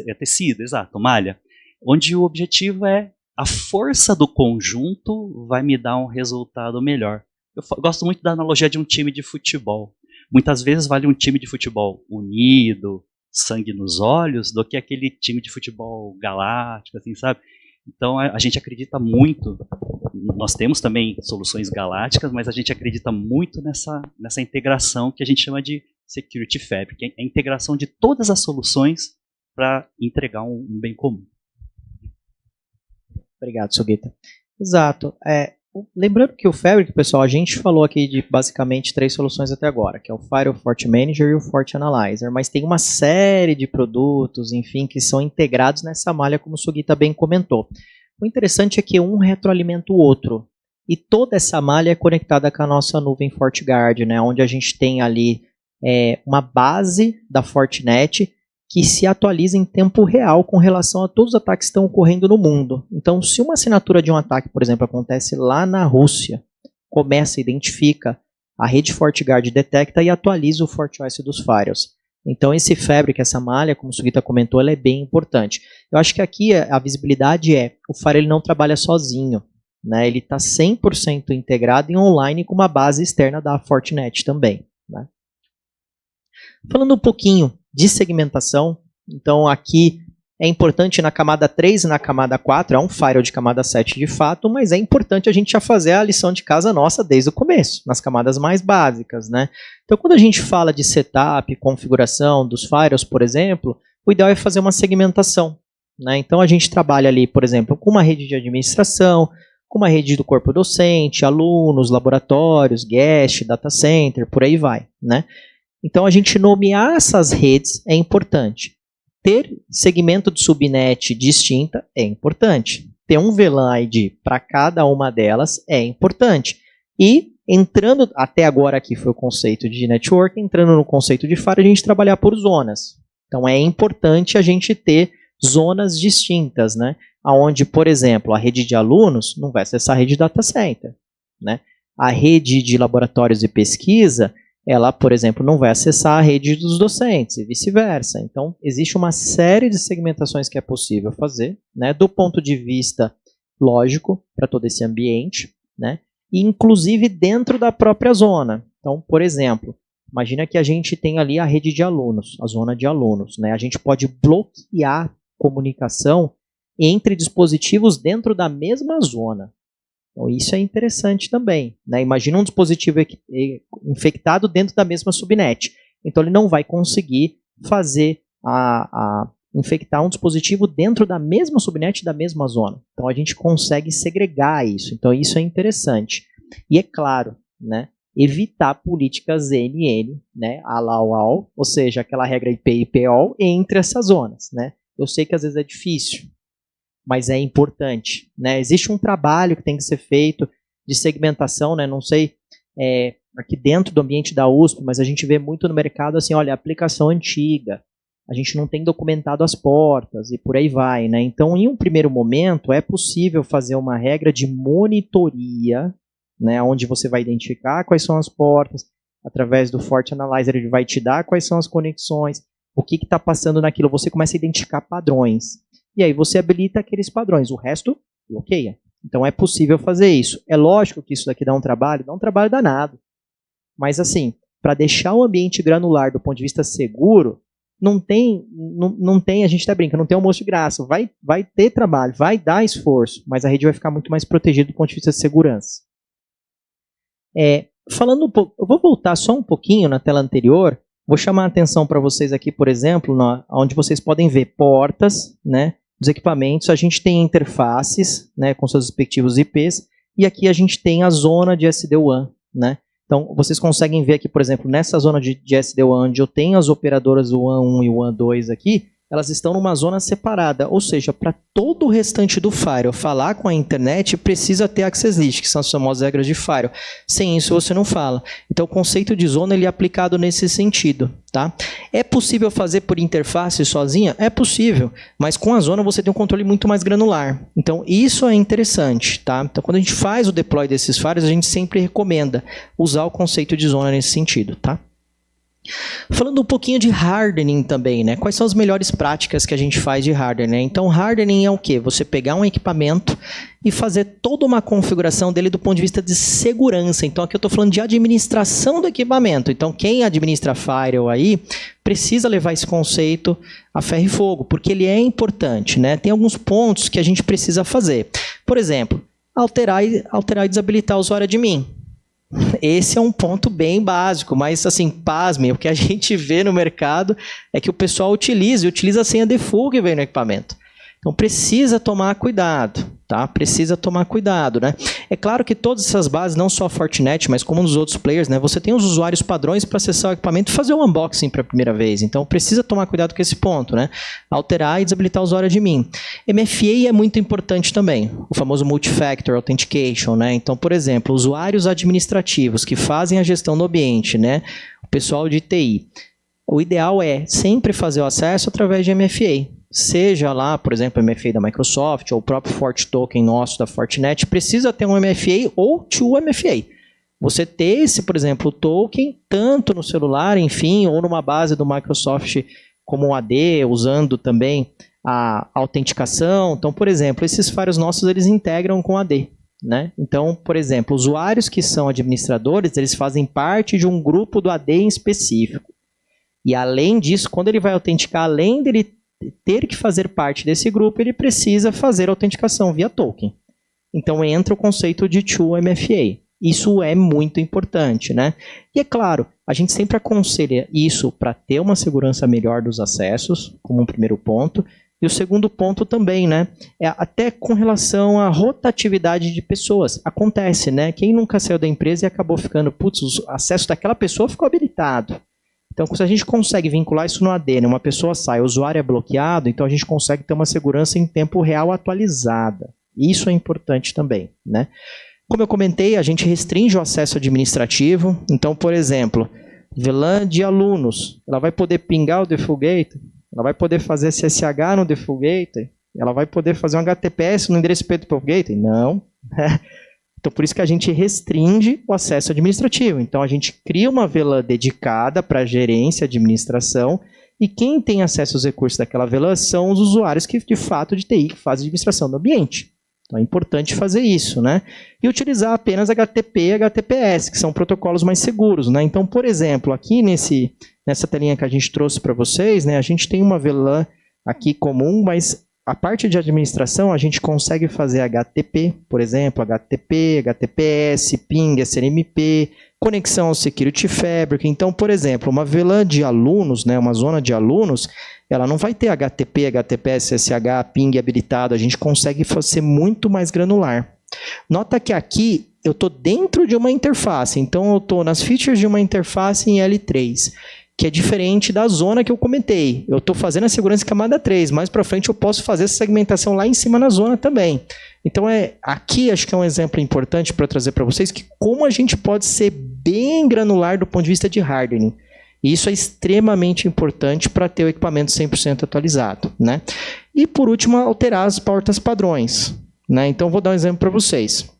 é tecido, exato, malha. Onde o objetivo é a força do conjunto vai me dar um resultado melhor. Eu gosto muito da analogia de um time de futebol. Muitas vezes vale um time de futebol unido, sangue nos olhos, do que aquele time de futebol galáctico, assim, sabe? Então a gente acredita muito, nós temos também soluções galácticas, mas a gente acredita muito nessa integração que a gente chama de Security Fabric, a integração de todas as soluções para entregar um bem comum. Obrigado, Sugita. Exato. Lembrando que o Fabric, pessoal, a gente falou aqui de basicamente 3 soluções até agora, que é o Fire, o Fort Manager e o Fort Analyzer, mas tem uma série de produtos, enfim, que são integrados nessa malha, como o Sugita bem comentou. O interessante é que um retroalimenta o outro, e toda essa malha é conectada com a nossa nuvem FortiGuard, né, onde a gente tem ali uma base da Fortinet que se atualiza em tempo real com relação a todos os ataques que estão ocorrendo no mundo. Então, se uma assinatura de um ataque, por exemplo, acontece lá na Rússia, começa, identifica, a rede FortiGuard detecta e atualiza o FortiOS dos firewalls. Então, esse Fabric, essa malha, como o Sugita comentou, ela é bem importante. Eu acho que aqui a visibilidade o firewall ele não trabalha sozinho, né? Ele está 100% integrado em online com uma base externa da Fortinet também, né? Falando um pouquinho de segmentação, então aqui é importante na camada 3 e na camada 4, é um firewall de camada 7 de fato, mas é importante a gente já fazer a lição de casa nossa desde o começo, nas camadas mais básicas, né? Então quando a gente fala de setup, configuração dos firewalls, por exemplo, o ideal é fazer uma segmentação, né? Então a gente trabalha ali, por exemplo, com uma rede de administração, com uma rede do corpo docente, alunos, laboratórios, guest, data center, por aí vai, né? Então, a gente nomear essas redes é importante. Ter segmento de subnet distinta é importante. Ter um VLAN ID para cada uma delas é importante. E, entrando, até agora aqui foi o conceito de network, entrando no conceito de firewall, a gente trabalhar por zonas. Então, é importante a gente ter zonas distintas, né? Onde, por exemplo, a rede de alunos não vai acessar a rede de data center, né? A rede de laboratórios e pesquisa, ela, por exemplo, não vai acessar a rede dos docentes e vice-versa. Então, existe uma série de segmentações que é possível fazer, né, do ponto de vista lógico, para todo esse ambiente, né, e inclusive dentro da própria zona. Então, por exemplo, imagina que a gente tem ali a rede de alunos, a zona de alunos, né, a gente pode bloquear comunicação entre dispositivos dentro da mesma zona. Então, isso é interessante também, né? Imagina um dispositivo infectado dentro da mesma subnet. Então, ele não vai conseguir fazer infectar um dispositivo dentro da mesma subnet da mesma zona. Então, a gente consegue segregar isso. Então, isso é interessante. E é claro, né, evitar políticas NN, né, all, ou seja, aquela regra IP e IP-all entre essas zonas, né? Eu sei que às vezes é difícil, mas é importante, né? Existe um trabalho que tem que ser feito de segmentação, né? Não sei, aqui dentro do ambiente da USP, mas a gente vê muito no mercado assim, olha, aplicação antiga, a gente não tem documentado as portas e por aí vai, né? Então, em um primeiro momento, é possível fazer uma regra de monitoria, né? Onde você vai identificar quais são as portas, através do Fort Analyzer ele vai te dar quais são as conexões, O que está passando naquilo? Você começa a identificar padrões. E aí você habilita aqueles padrões. O resto, bloqueia. Então é possível fazer isso. É lógico que isso daqui dá um trabalho danado. Mas assim, para deixar o ambiente granular do ponto de vista seguro, não tem, a gente até brinca, não tem almoço de graça. Vai ter trabalho, vai dar esforço, mas a rede vai ficar muito mais protegida do ponto de vista de segurança. Falando um pouco, eu vou voltar só um pouquinho na tela anterior, vou chamar a atenção para vocês aqui, por exemplo, onde vocês podem ver portas, né, dos equipamentos, a gente tem interfaces, né, com seus respectivos IPs, e aqui a gente tem a zona de SD-WAN, né. Então, vocês conseguem ver aqui, por exemplo, nessa zona de SD-WAN, onde eu tenho as operadoras do WAN 1 e WAN 2 aqui, elas estão numa zona separada, ou seja, para todo o restante do Firewall falar com a internet, precisa ter Access List, que são as famosas regras de Firewall. Sem isso, você não fala. Então, o conceito de zona ele é aplicado nesse sentido. Tá? É possível fazer por interface sozinha? É possível, mas com a zona você tem um controle muito mais granular. Então, isso é interessante. Tá? Então, quando a gente faz o deploy desses firewalls, a gente sempre recomenda usar o conceito de zona nesse sentido. Tá? Falando um pouquinho de hardening também, né? Quais são as melhores práticas que a gente faz de hardening? Então, hardening é o quê? Você pegar um equipamento e fazer toda uma configuração dele do ponto de vista de segurança. Então, aqui eu estou falando de administração do equipamento. Então, quem administra firewall aí precisa levar esse conceito a ferro e fogo, porque ele é importante, né? Tem alguns pontos que a gente precisa fazer. Por exemplo, alterar e desabilitar o usuário admin. Esse é um ponto bem básico, mas assim, pasmem, o que a gente vê no mercado é que o pessoal utiliza a senha default que vem no equipamento. Então precisa tomar cuidado, tá? Precisa tomar cuidado, né? É claro que todas essas bases, não só a Fortinet, mas como nos outros players, né? Você tem os usuários padrões para acessar o equipamento e fazer o unboxing para a primeira vez. Então precisa tomar cuidado com esse ponto, né? Alterar e desabilitar o usuário admin. MFA é muito importante também, o famoso Multi-Factor Authentication, né? Então, por exemplo, usuários administrativos que fazem a gestão do ambiente, né? O pessoal de TI. O ideal é sempre fazer o acesso através de MFA. Seja lá, por exemplo, o MFA da Microsoft ou o próprio FortiToken nosso da Fortinet, precisa ter um MFA ou 2MFA. Você ter esse, por exemplo, o token, tanto no celular, enfim, ou numa base do Microsoft como um AD, usando também a autenticação. Então, por exemplo, esses firewalls nossos, eles integram com AD. Né? Então, por exemplo, usuários que são administradores, eles fazem parte de um grupo do AD em específico. E além disso, quando ele vai autenticar, além dele ter que fazer parte desse grupo, ele precisa fazer a autenticação via token. Então entra o conceito de 2MFA. Isso é muito importante, né? E é claro, a gente sempre aconselha isso para ter uma segurança melhor dos acessos, como um primeiro ponto. E o segundo ponto também, né? É até com relação à rotatividade de pessoas. Acontece, né? Quem nunca saiu da empresa e acabou ficando, putz, o acesso daquela pessoa ficou habilitado. Então, se a gente consegue vincular isso no AD, né? Uma pessoa sai, o usuário é bloqueado, então a gente consegue ter uma segurança em tempo real atualizada. Isso é importante também, né? Como eu comentei, a gente restringe o acesso administrativo. Então, por exemplo, VLAN de alunos, ela vai poder pingar o default gateway, ela vai poder fazer SSH no default gateway, ela vai poder fazer um HTTPS no endereço IP do default gateway? Não. Então, por isso que a gente restringe o acesso administrativo. Então, a gente cria uma VLAN dedicada para gerência, administração, e quem tem acesso aos recursos daquela VLAN são os usuários que, de fato, de TI, que fazem administração do ambiente. Então, é importante fazer isso, né? E utilizar apenas HTTP e HTTPS, que são protocolos mais seguros, né? Então, por exemplo, aqui nessa telinha que a gente trouxe para vocês, né, a gente tem uma VLAN aqui comum, mas a parte de administração, a gente consegue fazer HTTP, por exemplo, HTTP, HTTPS, ping, SNMP, conexão ao Security Fabric. Então, por exemplo, uma VLAN de alunos, né, uma zona de alunos, ela não vai ter HTTP, HTTPS, SSH, ping habilitado. A gente consegue ser muito mais granular. Nota que aqui eu estou dentro de uma interface. Então, eu estou nas features de uma interface em L3. Que é diferente da zona que eu comentei. Eu estou fazendo a segurança em camada 3, mais para frente eu posso fazer essa segmentação lá em cima na zona também. Então, aqui acho que é um exemplo importante para trazer para vocês que como a gente pode ser bem granular do ponto de vista de hardening. E isso é extremamente importante para ter o equipamento 100% atualizado, né? E por último, alterar as portas padrões, né? Então, vou dar um exemplo para vocês.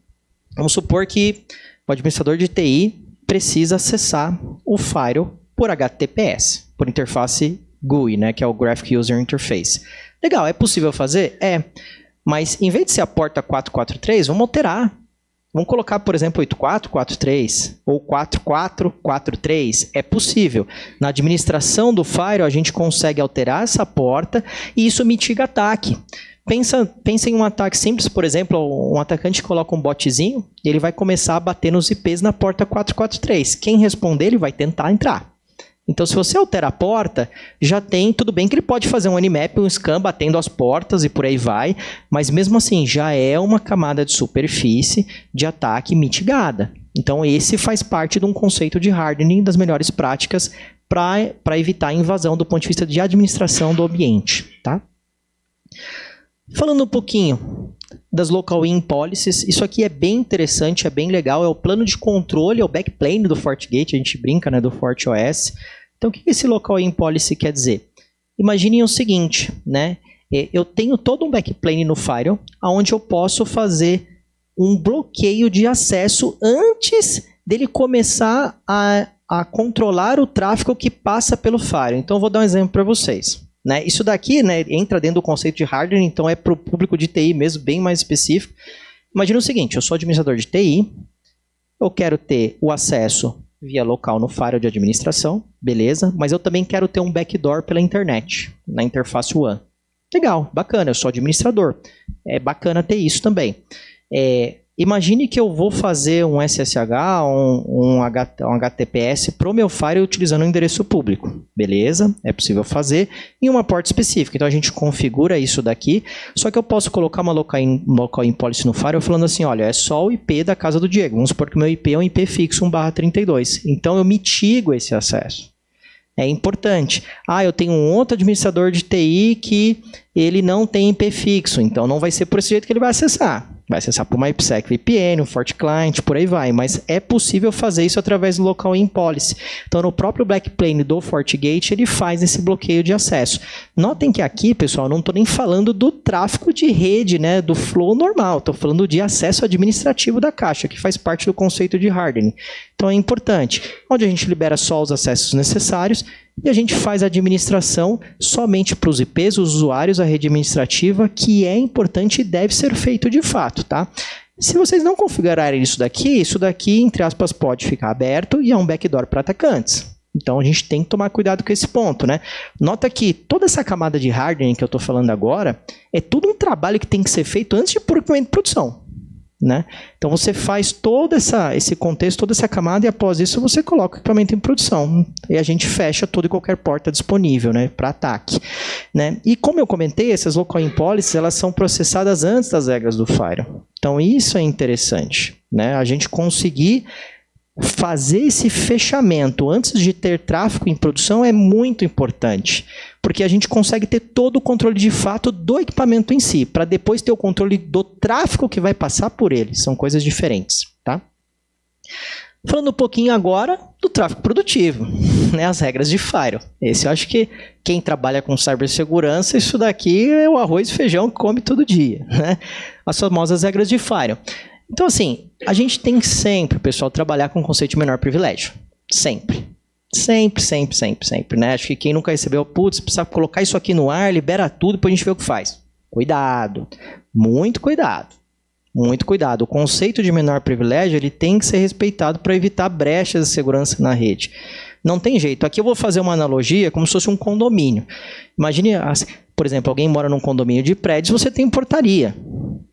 Vamos supor que o administrador de TI precisa acessar o firewall por HTTPS, por interface GUI, né, que é o Graphic User Interface. Legal, é possível fazer? É. Mas em vez de ser a porta 443, vamos alterar. Vamos colocar, por exemplo, 8443 ou 4443. É possível. Na administração do Firewall, a gente consegue alterar essa porta e isso mitiga ataque. Pensa em um ataque simples, por exemplo, um atacante coloca um botzinho e ele vai começar a bater nos IPs na porta 443. Quem responder, ele vai tentar entrar. Então, se você altera a porta, já tem, tudo bem que ele pode fazer um Nmap, um scan batendo as portas e por aí vai, mas mesmo assim, já é uma camada de superfície de ataque mitigada. Então, esse faz parte de um conceito de hardening das melhores práticas para evitar a invasão do ponto de vista de administração do ambiente. Tá? Falando um pouquinho das Local In Policies, isso aqui é bem interessante, é bem legal, é o plano de controle, é o backplane do FortiGate, a gente brinca, né, do FortiOS. Então, o que esse Local In Policy quer dizer? Imaginem o seguinte, né, eu tenho todo um backplane no Firewall, onde eu posso fazer um bloqueio de acesso antes dele começar a controlar o tráfego que passa pelo Firewall. Então, eu vou dar um exemplo para vocês. Né? Isso daqui, né, entra dentro do conceito de hardening, então é para o público de TI mesmo, bem mais específico. Imagina o seguinte, eu sou administrador de TI, eu quero ter o acesso via local no firewall de administração, beleza, mas eu também quero ter um backdoor pela internet, na interface WAN. Legal, bacana, eu sou administrador, é bacana ter isso também. Imagine que eu vou fazer um SSH, um HTTPS para o meu firewall utilizando um endereço público. Beleza, é possível fazer em uma porta específica. Então a gente configura isso daqui, só que eu posso colocar uma local in policy no firewall falando assim, olha, é só o IP da casa do Diego. Vamos supor que o meu IP é um IP fixo 1/32. Então eu mitigo esse acesso. É importante. Eu tenho um outro administrador de TI que ele não tem IP fixo, então não vai ser por esse jeito que ele vai acessar. Vai acessar por uma IPsec VPN, um FortiClient, por aí vai. Mas é possível fazer isso através do Local In Policy. Então, no próprio backplane do FortiGate, ele faz esse bloqueio de acesso. Notem que aqui, pessoal, não estou nem falando do tráfego de rede, né, do flow normal. Estou falando de acesso administrativo da caixa, que faz parte do conceito de hardening. Então, é importante. Onde a gente libera só os acessos necessários e a gente faz a administração somente para os IPs, os usuários, a rede administrativa, que é importante e deve ser feito de fato, tá? Se vocês não configurarem isso daqui, entre aspas, pode ficar aberto e é um backdoor para atacantes. Então, a gente tem que tomar cuidado com esse ponto, né? Nota que toda essa camada de hardening que eu estou falando agora é tudo um trabalho que tem que ser feito antes de pôr o equipamento de produção. Né? Então você faz todo esse contexto, toda essa camada e após isso você coloca o equipamento em produção e a gente fecha toda e qualquer porta disponível, né, para ataque. Né? E como eu comentei, essas Local In Policies elas são processadas antes das regras do Firewall. Então isso é interessante, né? A gente conseguir fazer esse fechamento antes de ter tráfego em produção é muito importante, porque a gente consegue ter todo o controle de fato do equipamento em si, para depois ter o controle do tráfego que vai passar por ele. São coisas diferentes, tá? Falando um pouquinho agora do tráfego produtivo, né, as regras de Firewall. Esse eu acho que quem trabalha com cibersegurança, isso daqui é o arroz e feijão que come todo dia, né? As famosas regras de Firewall. Então, assim, a gente tem que sempre, pessoal, trabalhar com o conceito de menor privilégio. Sempre. Sempre, né? Acho que quem nunca recebeu, putz, precisa colocar isso aqui no ar, libera tudo, depois a gente vê o que faz. Cuidado. Muito cuidado. Muito cuidado. O conceito de menor privilégio, ele tem que ser respeitado para evitar brechas de segurança na rede. Não tem jeito. Aqui eu vou fazer uma analogia como se fosse um condomínio. Imagine, por exemplo, alguém mora num condomínio de prédios, você tem portaria.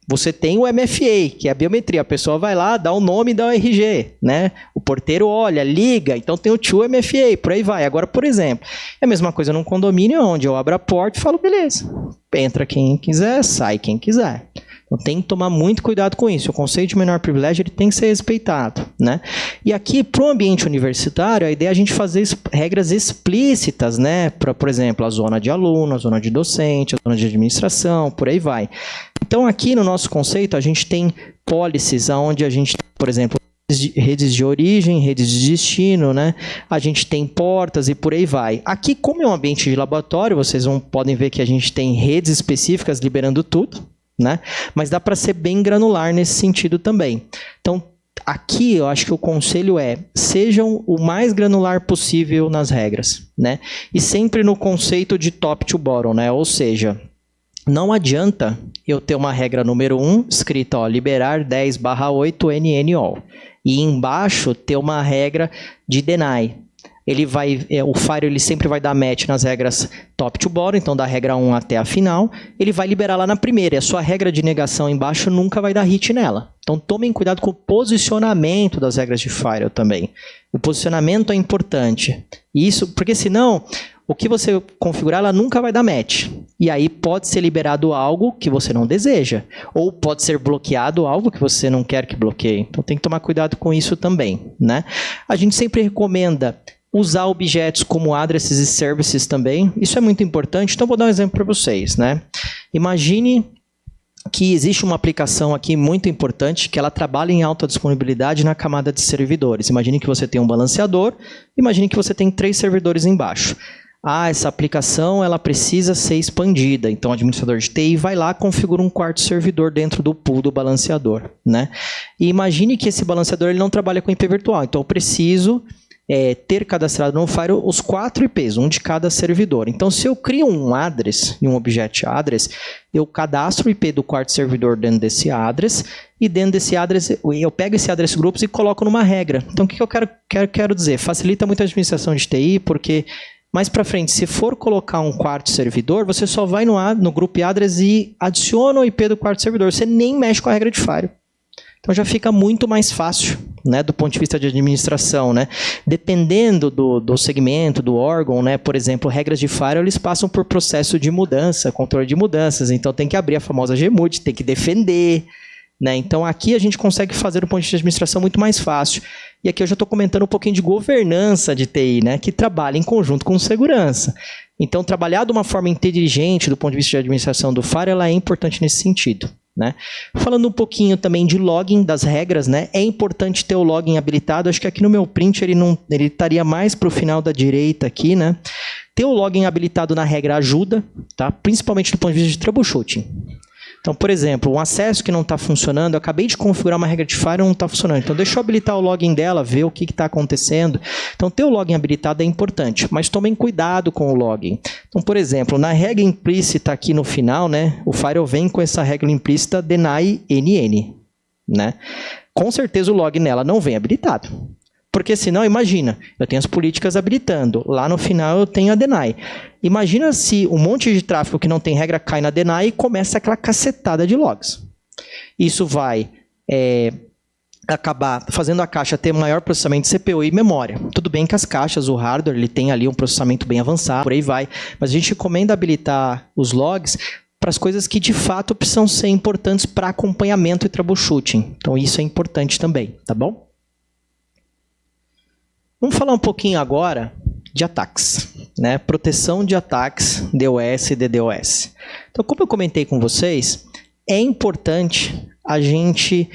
Você tem o MFA, que é a biometria. A pessoa vai lá, dá o nome e dá o RG, né? O porteiro olha, liga, então tem o 2MFA, por aí vai. Agora, por exemplo, é a mesma coisa num condomínio onde eu abro a porta e falo, beleza, entra quem quiser, sai quem quiser. Então tem que tomar muito cuidado com isso. O conceito de menor privilégio ele tem que ser respeitado, né? E aqui, para o ambiente universitário, a ideia é a gente fazer regras explícitas, né? Para, por exemplo, a zona de aluno, a zona de docente, a zona de administração, por aí vai. Então, aqui no nosso conceito, a gente tem policies onde a gente, por exemplo, redes de origem, redes de destino, né? A gente tem portas e por aí vai. Aqui, como é um ambiente de laboratório, vocês podem ver que a gente tem redes específicas liberando tudo, né? Mas dá para ser bem granular nesse sentido também. Então, aqui eu acho que o conselho é, sejam o mais granular possível nas regras, né? E sempre no conceito de top to bottom, né? Ou seja, não adianta eu ter uma regra número 1 escrita, ó, liberar 10/8 NN all. E embaixo ter uma regra de deny. O Fire ele sempre vai dar match nas regras top to bottom, então da regra 1 até a final, ele vai liberar lá na primeira, e a sua regra de negação embaixo nunca vai dar hit nela. Então tomem cuidado com o posicionamento das regras de Fire também. O posicionamento é importante. Isso, porque senão, o que você configurar, ela nunca vai dar match. E aí pode ser liberado algo que você não deseja, ou pode ser bloqueado algo que você não quer que bloqueie. Então tem que tomar cuidado com isso também, né? A gente sempre recomenda usar objetos como addresses e services também. Isso é muito importante. Então, vou dar um exemplo para vocês, né? Imagine que existe uma aplicação aqui muito importante que ela trabalha em alta disponibilidade na camada de servidores. Imagine que você tem um balanceador, imagine que você tem 3 servidores embaixo. Essa aplicação ela precisa ser expandida. Então, o administrador de TI vai lá e configura um quarto servidor dentro do pool do balanceador, né? E imagine que esse balanceador ele não trabalha com IP virtual. Então, eu preciso ter cadastrado no Fire os 4 IPs, um de cada servidor. Então, se eu crio um address e um object address, eu cadastro o IP do quarto servidor dentro desse address, e dentro desse address, eu pego esse address groups e coloco numa regra. Então, o que eu quero dizer? Facilita muito a administração de TI, porque mais para frente, se for colocar um quarto servidor, você só vai no group address e adiciona o IP do quarto servidor. Você nem mexe com a regra de Fire. Então já fica muito mais fácil, né, do ponto de vista de administração, né? Dependendo do segmento, do órgão, né? Por exemplo, regras de Fire, eles passam por processo de mudança, controle de mudanças, então tem que abrir a famosa GMUD, tem que defender, né? Então aqui a gente consegue fazer do ponto de vista de administração muito mais fácil. E aqui eu já estou comentando um pouquinho de governança de TI, né? Que trabalha em conjunto com segurança. Então trabalhar de uma forma inteligente do ponto de vista de administração do Fire, ela é importante nesse sentido. Né? Falando um pouquinho também de login das regras, né? É importante ter o login habilitado. Acho que aqui no meu print ele estaria mais para o final da direita aqui, né? Ter o login habilitado na regra ajuda, tá? Principalmente do ponto de vista de troubleshooting. Então, por exemplo, um acesso que não está funcionando, eu acabei de configurar uma regra de Fire e não está funcionando. Então, deixa eu habilitar o login dela, ver o que está acontecendo. Então, ter o login habilitado é importante, mas tomem cuidado com o login. Então, por exemplo, na regra implícita aqui no final, né, o Fire vem com essa regra implícita deny NN. Né? Com certeza o login nela não vem habilitado. Porque senão, imagina, eu tenho as políticas habilitando, lá no final eu tenho a deny. Imagina se um monte de tráfego que não tem regra cai na deny e começa aquela cacetada de logs. Isso vai acabar fazendo a caixa ter maior processamento de CPU e memória. Tudo bem que as caixas, o hardware, ele tem ali um processamento bem avançado, por aí vai. Mas a gente recomenda habilitar os logs para as coisas que de fato precisam ser importantes para acompanhamento e troubleshooting. Então isso é importante também, tá bom? Vamos falar um pouquinho agora de ataques, né? Proteção de ataques DOS e DDoS. Então, como eu comentei com vocês, é importante a gente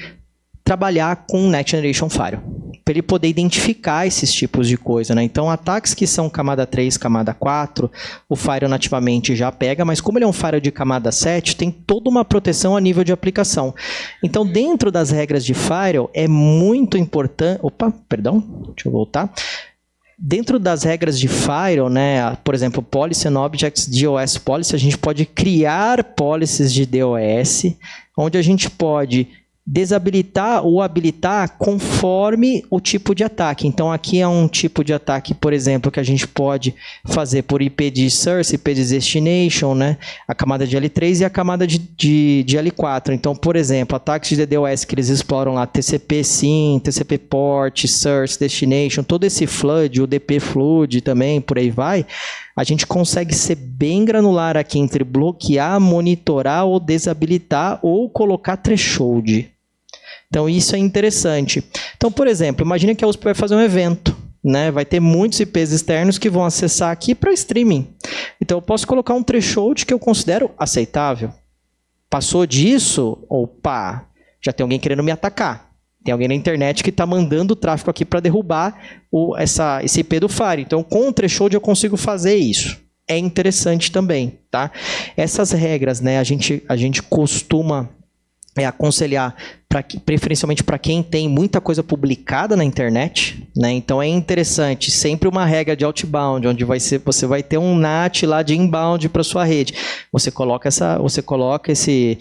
trabalhar com Next Generation Firewall, para ele poder identificar esses tipos de coisa, né? Então, ataques que são camada 3, camada 4, o Firewall nativamente já pega, mas como ele é um Firewall de camada 7, tem toda uma proteção a nível de aplicação. Então, dentro das regras de Firewall, é muito importante... Opa, perdão, deixa eu voltar. Dentro das regras de Firewall, né, por exemplo, Policy and Objects, DOS Policy, a gente pode criar policies de DOS, onde a gente pode desabilitar ou habilitar conforme o tipo de ataque. Então, aqui é um tipo de ataque, por exemplo, que a gente pode fazer por IP de source, IP de destination, né? A camada de L3 e a camada de L4. Então, por exemplo, ataques de DDoS que eles exploram lá, TCP SYN, TCP port, source, destination, todo esse flood, o DP flood também, por aí vai. A gente consegue ser bem granular aqui entre bloquear, monitorar ou desabilitar ou colocar threshold. Então, isso é interessante. Então, por exemplo, imagine que a USP vai fazer um evento, né? Vai ter muitos IPs externos que vão acessar aqui para streaming. Então, eu posso colocar um threshold que eu considero aceitável. Passou disso, opa, já tem alguém querendo me atacar. Tem alguém na internet que está mandando tráfego aqui para derrubar esse IP do Fire. Então, com o threshold eu consigo fazer isso. É interessante também, tá? Essas regras, né, a gente costuma é aconselhar, preferencialmente para quem tem muita coisa publicada na internet, né? Então é interessante, sempre uma regra de outbound, onde você vai ter um NAT lá de inbound para sua rede. Você coloca esse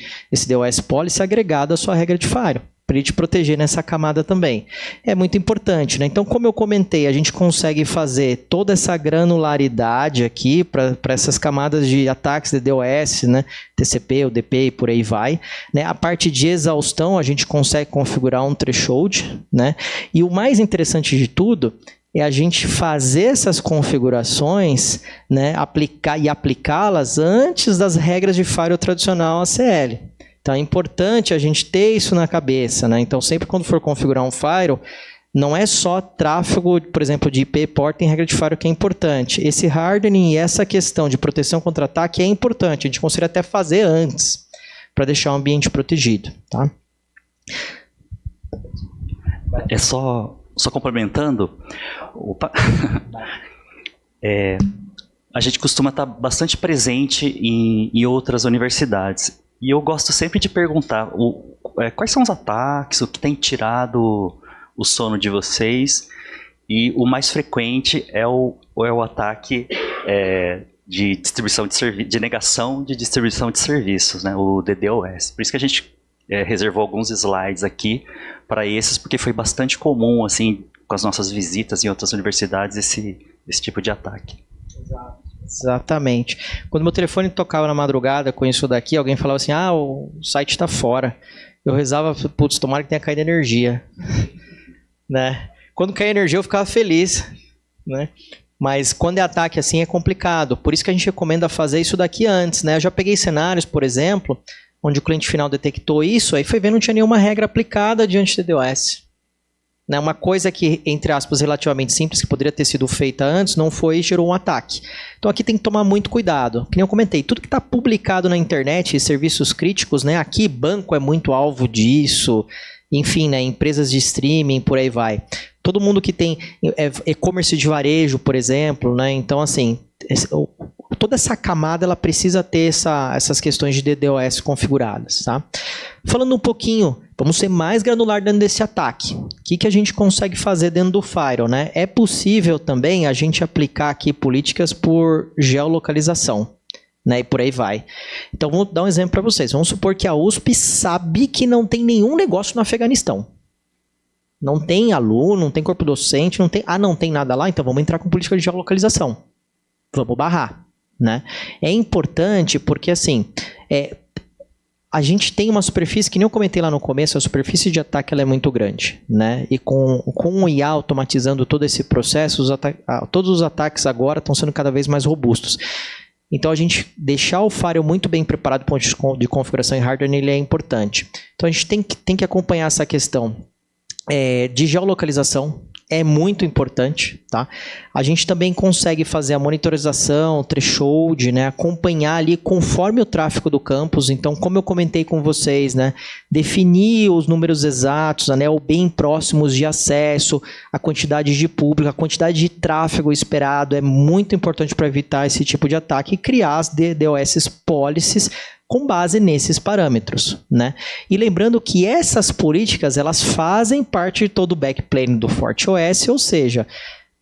DOS policy agregado à sua regra de firewall, para ele te proteger nessa camada também. É muito importante, né? Então, como eu comentei, a gente consegue fazer toda essa granularidade aqui para essas camadas de ataques de DOS, né? TCP, UDP e por aí vai, né? A parte de exaustão, a gente consegue configurar um threshold, né? E o mais interessante de tudo é a gente fazer essas configurações, né? Aplicá-las antes das regras de firewall tradicional ACL. Então é importante a gente ter isso na cabeça, né? Então sempre quando for configurar um firewall, não é só tráfego, por exemplo, de IP, porta em regra de firewall que é importante. Esse hardening e essa questão de proteção contra ataque é importante. A gente consegue até fazer antes, para deixar o ambiente protegido, tá? É só complementando, a gente costuma estar bastante presente em outras universidades. E eu gosto sempre de perguntar quais são os ataques, o que tem tirado o sono de vocês. E o mais frequente é o ataque de distribuição de negação de distribuição de serviços, né, o DDoS. Por isso que a gente reservou alguns slides aqui para esses, porque foi bastante comum, assim, com as nossas visitas em outras universidades, esse tipo de ataque. Exato. Exatamente. Quando meu telefone tocava na madrugada com isso daqui, alguém falava assim, o site está fora. Eu rezava, putz, tomara que tenha caído energia. Né? Quando caía energia eu ficava feliz. Né? Mas quando é ataque assim é complicado. Por isso que a gente recomenda fazer isso daqui antes. Né? Eu já peguei cenários, por exemplo, onde o cliente final detectou isso, aí foi ver não tinha nenhuma regra aplicada de anti-DDoS. Né, uma coisa que, entre aspas, relativamente simples, que poderia ter sido feita antes, não foi e gerou um ataque. Então aqui tem que tomar muito cuidado. Que nem eu comentei, tudo que está publicado na internet, serviços críticos, né, aqui banco é muito alvo disso, enfim, né, empresas de streaming, por aí vai. Todo mundo que tem e-commerce de varejo, por exemplo, né, então assim, toda essa camada ela precisa ter essas questões de DDoS configuradas. Tá? Falando um pouquinho, vamos ser mais granular dentro desse ataque. O que a gente consegue fazer dentro do firewall? Né? É possível também a gente aplicar aqui políticas por geolocalização. Né? E por aí vai. Então, vou dar um exemplo para vocês. Vamos supor que a USP sabe que não tem nenhum negócio no Afeganistão. Não tem aluno, não tem corpo docente, não tem nada lá, então vamos entrar com política de geolocalização. Vamos barrar. Né? É importante porque, assim, a gente tem uma superfície, que nem eu comentei lá no começo, a superfície de ataque ela é muito grande. Né? E com o IA automatizando todo esse processo, todos os ataques agora estão sendo cada vez mais robustos. Então, a gente deixar o firewall muito bem preparado do ponto de configuração e hardware, ele é importante. Então, a gente tem que acompanhar essa questão de geolocalização, é muito importante. Tá? A gente também consegue fazer a monitorização, threshold, né? Acompanhar ali conforme o tráfego do campus. Então, como eu comentei com vocês, né? Definir os números exatos, anel bem próximos de acesso, a quantidade de público, a quantidade de tráfego esperado é muito importante para evitar esse tipo de ataque e criar as DDoS policies com base nesses parâmetros, né? E lembrando que essas políticas, elas fazem parte de todo o backplane do FortiOS, ou seja,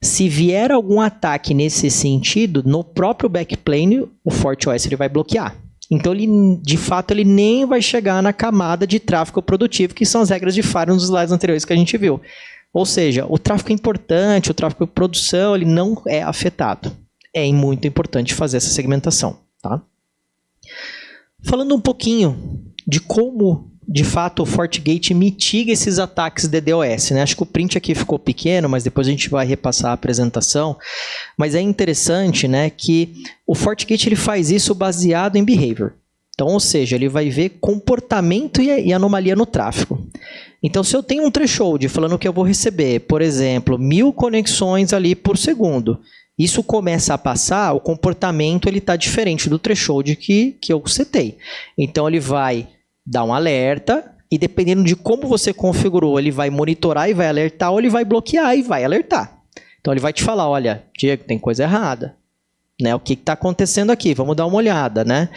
se vier algum ataque nesse sentido, no próprio backplane, o FortiOS ele vai bloquear. Então, de fato, ele nem vai chegar na camada de tráfego produtivo, que são as regras de firewall nos slides anteriores que a gente viu. Ou seja, o tráfego importante, o tráfego de produção, ele não é afetado. É muito importante fazer essa segmentação, tá? Falando um pouquinho de como, de fato, o FortiGate mitiga esses ataques DDoS. Né? Acho que o print aqui ficou pequeno, mas depois a gente vai repassar a apresentação. Mas é interessante, né, que o FortiGate ele faz isso baseado em behavior. Então, ou seja, ele vai ver comportamento e anomalia no tráfego. Então, se eu tenho um threshold falando que eu vou receber, por exemplo, 1000 conexões ali por segundo, isso começa a passar, o comportamento está diferente do threshold que eu setei. Então, ele vai dar um alerta e, dependendo de como você configurou, ele vai monitorar e vai alertar, ou ele vai bloquear e vai alertar. Então, ele vai te falar, olha, Diego, tem coisa errada. Né? O que está acontecendo aqui? Vamos dar uma olhada. Né?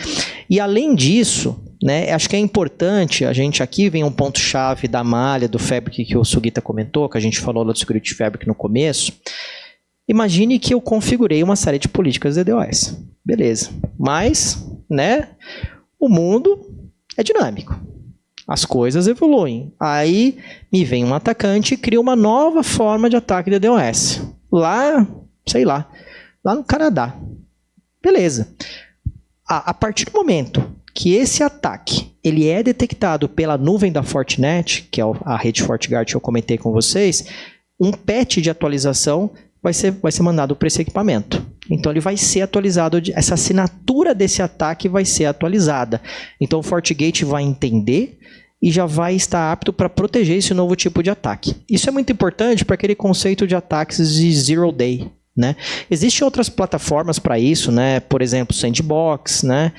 E, além disso, né? Acho que é importante, a gente aqui vem um ponto-chave da malha, do Fabric que o Sugita comentou, que a gente falou do Security Fabric no começo. Imagine que eu configurei uma série de políticas DDoS. Beleza. Mas, né, o mundo é dinâmico. As coisas evoluem. Aí me vem um atacante e cria uma nova forma de ataque DDoS. Lá, sei lá no Canadá. Beleza. A partir do momento que esse ataque ele é detectado pela nuvem da Fortinet, que é a rede FortiGuard que eu comentei com vocês, um patch de atualização vai ser mandado para esse equipamento. Então ele vai ser atualizado, essa assinatura desse ataque vai ser atualizada. Então o FortiGate vai entender e já vai estar apto para proteger esse novo tipo de ataque. Isso é muito importante para aquele conceito de ataques de Zero Day, né? Existem outras plataformas para isso, né? Por exemplo, Sandbox, né?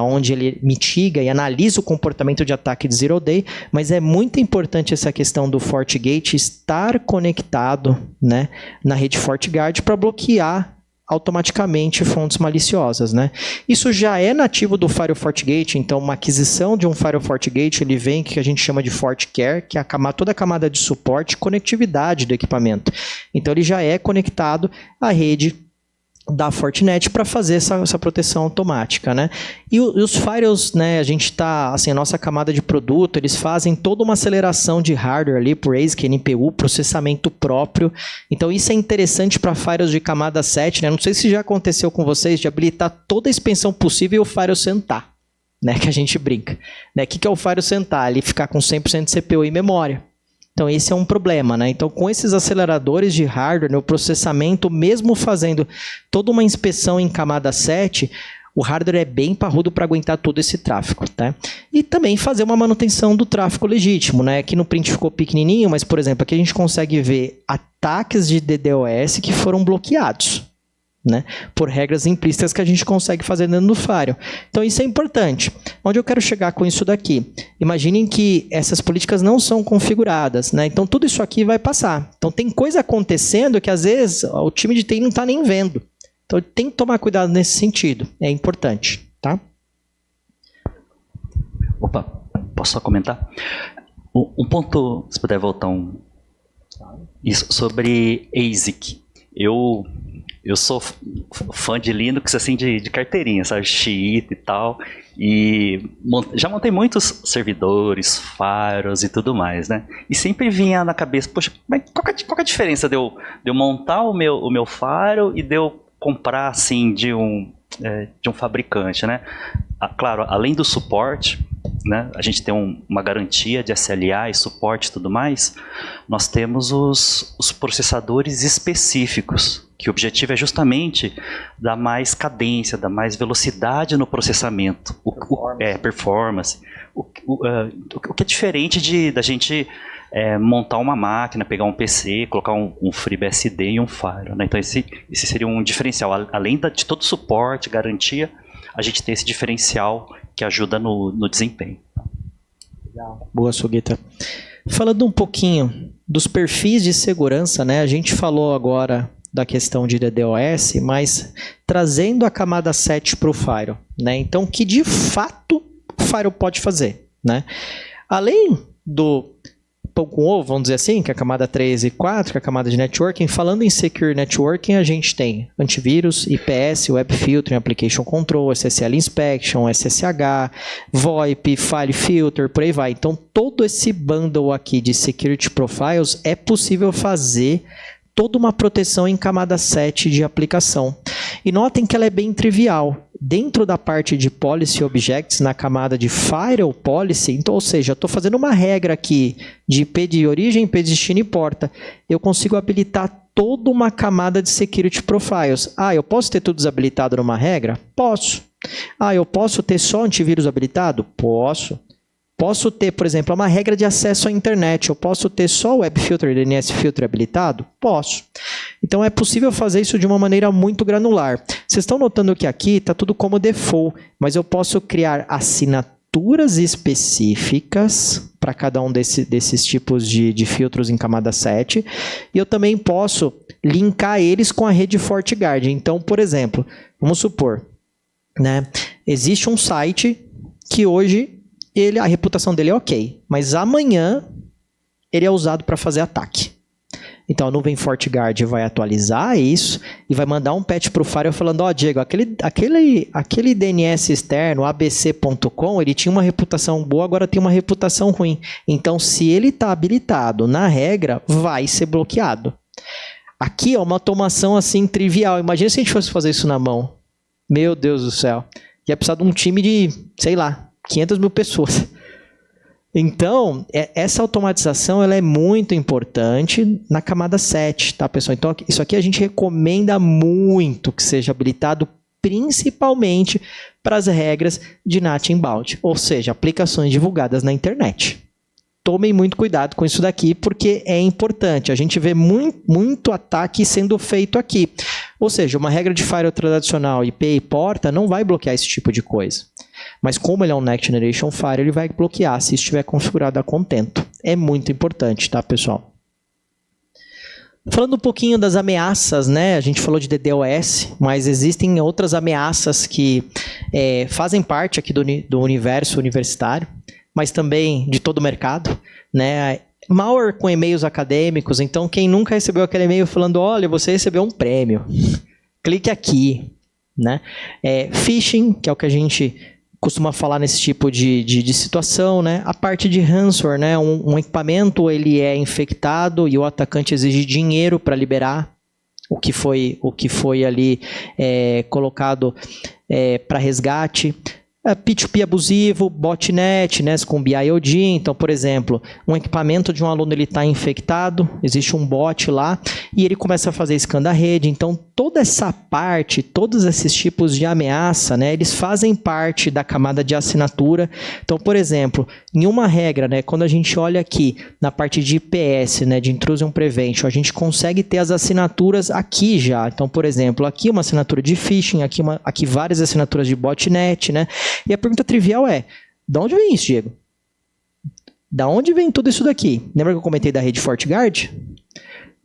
Onde ele mitiga e analisa o comportamento de ataque de Zero Day, mas é muito importante essa questão do FortiGate estar conectado, né, na rede FortiGuard para bloquear automaticamente fontes maliciosas, né? Isso já é nativo do Firewall FortiGate, então uma aquisição de um Firewall FortiGate, ele vem que a gente chama de FortiCare, que é toda a camada de suporte e conectividade do equipamento. Então ele já é conectado à rede da Fortinet para fazer essa proteção automática, né? E os firewalls, né, a gente está, assim, a nossa camada de produto, eles fazem toda uma aceleração de hardware ali por ASIC, NPU, processamento próprio. Então isso é interessante para firewalls de camada 7, né? Não sei se já aconteceu com vocês de habilitar toda a expansão possível e o firewall sentar, né, que a gente brinca, né? O que é o firewall sentar? Ele ficar com 100% de CPU e memória. Então, esse é um problema, né? Então, com esses aceleradores de hardware, no processamento, mesmo fazendo toda uma inspeção em camada 7, o hardware é bem parrudo para aguentar todo esse tráfego, tá? E também fazer uma manutenção do tráfego legítimo, né? Aqui no print ficou pequenininho, mas, por exemplo, aqui a gente consegue ver ataques de DDoS que foram bloqueados, né, por regras implícitas que a gente consegue fazer dentro do firewall. Então isso é importante. Onde eu quero chegar com isso daqui? Imaginem que essas políticas não são configuradas, né? Então tudo isso aqui vai passar. Então tem coisa acontecendo que às vezes o time de TI não está nem vendo. Então tem que tomar cuidado nesse sentido. É importante, tá? Opa, posso só comentar? Um ponto, se puder voltar isso, sobre ASIC. Eu sou fã de Linux, assim, de carteirinha, sabe? Xiita e tal. E já montei muitos servidores, firewalls e tudo mais, né? E sempre vinha na cabeça, poxa, mas qual que é a diferença de eu montar o meu firewall e de eu comprar, assim, de um fabricante, né? Claro, além do suporte, né, a gente tem uma garantia de SLA e suporte e tudo mais, nós temos os processadores específicos, que o objetivo é justamente dar mais cadência, dar mais velocidade no processamento, performance. O que é diferente da gente montar uma máquina, pegar um PC, colocar um FreeBSD e um firewall, né? Então esse seria um diferencial, além de todo o suporte, garantia, a gente tem esse diferencial que ajuda no desempenho. Boa, Sugita. Falando um pouquinho dos perfis de segurança, né? A gente falou agora da questão de DDoS, mas trazendo a camada 7 para o firewall, né? Então, o que de fato o firewall pode fazer, né? Além do pão com ovo, vamos dizer assim, que é a camada 3 e 4, que é a camada de networking. Falando em Secure Networking, a gente tem antivírus, IPS, Web Filtering, Application Control, SSL Inspection, SSH, VoIP, File Filter, por aí vai. Então, todo esse bundle aqui de Security Profiles é possível fazer toda uma proteção em camada 7 de aplicação. E notem que ela é bem trivial. Dentro da parte de Policy Objects, na camada de Firewall Policy, então, ou seja, eu estou fazendo uma regra aqui de IP de origem, IP de destino e porta. Eu consigo habilitar toda uma camada de Security Profiles. Eu posso ter tudo desabilitado numa regra? Posso. Eu posso ter só antivírus habilitado? Posso. Posso ter, por exemplo, uma regra de acesso à internet. Eu posso ter só o Web Filter e DNS Filter habilitado? Posso. Então é possível fazer isso de uma maneira muito granular. Vocês estão notando que aqui está tudo como default, mas eu posso criar assinaturas específicas para cada um desses tipos de filtros em camada 7. E eu também posso linkar eles com a rede FortiGuard. Então, por exemplo, vamos supor, né, existe um site que hoje a reputação dele é ok, mas amanhã ele é usado para fazer ataque. Então a nuvem FortiGuard vai atualizar isso e vai mandar um patch para o Firewall falando, ó, Diego, aquele DNS externo, abc.com, ele tinha uma reputação boa, agora tem uma reputação ruim. Então se ele está habilitado na regra, vai ser bloqueado. Aqui é uma automação assim trivial. Imagina se a gente fosse fazer isso na mão. Meu Deus do céu. Ia precisar de um time de, sei lá, 500 mil pessoas. Então, essa automatização ela é muito importante na camada 7, tá, pessoal? Então, isso aqui a gente recomenda muito que seja habilitado, principalmente para as regras de NAT inbound, ou seja, aplicações divulgadas na internet. Tomem muito cuidado com isso daqui, porque é importante. A gente vê muito ataque sendo feito aqui. Ou seja, uma regra de firewall tradicional, IP e porta, não vai bloquear esse tipo de coisa. Mas como ele é um Next Generation Firewall, ele vai bloquear se estiver configurado a contento. É muito importante, tá, pessoal? Falando um pouquinho das ameaças, né? A gente falou de DDoS, mas existem outras ameaças que fazem parte aqui do universo universitário, mas também de todo o mercado, né? Malware com e-mails acadêmicos, então quem nunca recebeu aquele e-mail falando, olha, você recebeu um prêmio, clique aqui, né? Phishing, que é o que a gente costuma falar nesse tipo de situação, né? A parte de ransomware, né? Um equipamento ele é infectado e o atacante exige dinheiro para liberar o que foi ali colocado para resgate. P2P abusivo, botnet, né, com BIOD. Então, por exemplo, um equipamento de um aluno está infectado, existe um bot lá, e ele começa a fazer scan da rede. Então, toda essa parte, todos esses tipos de ameaça, né, eles fazem parte da camada de assinatura. Então, por exemplo, em uma regra, né, quando a gente olha aqui na parte de IPS, né, de Intrusion Prevention, a gente consegue ter as assinaturas aqui já. Então, por exemplo, aqui uma assinatura de phishing, aqui várias assinaturas de botnet, né? E a pergunta trivial é, de onde vem isso, Diego? Da onde vem tudo isso daqui? Lembra que eu comentei da rede FortiGuard?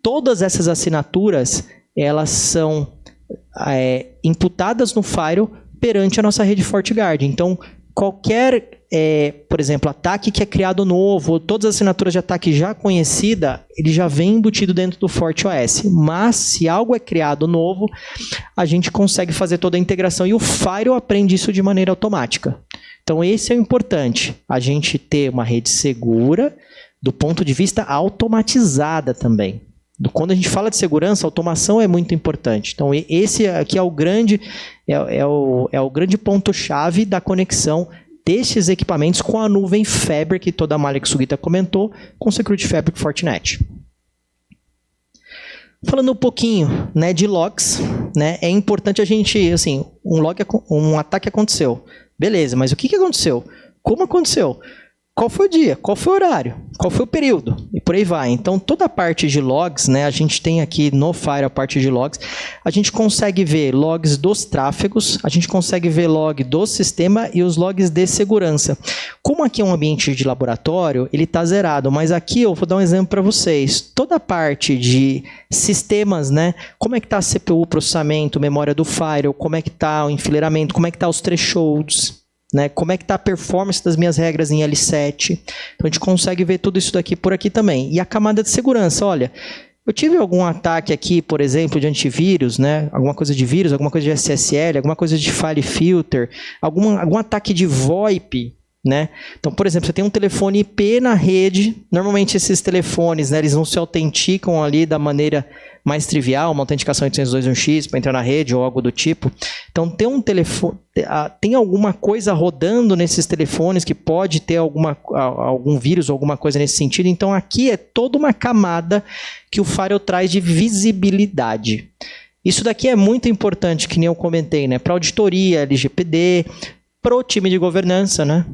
Todas essas assinaturas, elas são imputadas no firewall perante a nossa rede FortiGuard. Então, qualquer, por exemplo, ataque que é criado novo, todas as assinaturas de ataque já conhecida, ele já vem embutido dentro do FortiOS. Mas, se algo é criado novo, a gente consegue fazer toda a integração e o firewall aprende isso de maneira automática. Então, esse é o importante, a gente ter uma rede segura do ponto de vista automatizada também. Quando a gente fala de segurança, a automação é muito importante. Então, esse aqui é o grande ponto-chave da conexão destes equipamentos com a nuvem Fabric, que toda a Malik Sugita comentou, com Security Fabric Fortinet. Falando um pouquinho, né, de logs, né, é importante a gente, assim, um ataque aconteceu. Beleza, mas o que aconteceu? Como aconteceu? Qual foi o dia? Qual foi o horário? Qual foi o período? E por aí vai. Então, toda a parte de logs, né, a gente tem aqui no Fire a parte de logs, a gente consegue ver logs dos tráfegos, a gente consegue ver log do sistema e os logs de segurança. Como aqui é um ambiente de laboratório, ele está zerado, mas aqui eu vou dar um exemplo para vocês. Toda a parte de sistemas, né, como é que está a CPU, processamento, memória do Firewall, como é que está o enfileiramento, como é que está os thresholds, né? Como é que está a performance das minhas regras em L7. Então a gente consegue ver tudo isso daqui por aqui também. E a camada de segurança, olha, eu tive algum ataque aqui, por exemplo, de antivírus, né? Alguma coisa de vírus, alguma coisa de SSL, alguma coisa de file filter, algum ataque de VoIP, né? Então, por exemplo, você tem um telefone IP na rede, normalmente esses telefones, né, eles não se autenticam ali da maneira mais trivial, uma autenticação 802.1x para entrar na rede ou algo do tipo. Então, tem alguma coisa rodando nesses telefones que pode ter algum vírus ou alguma coisa nesse sentido. Então, aqui é toda uma camada que o Firewall traz de visibilidade. Isso daqui é muito importante, que nem eu comentei, né? Para auditoria, LGPD, para o time de governança, né?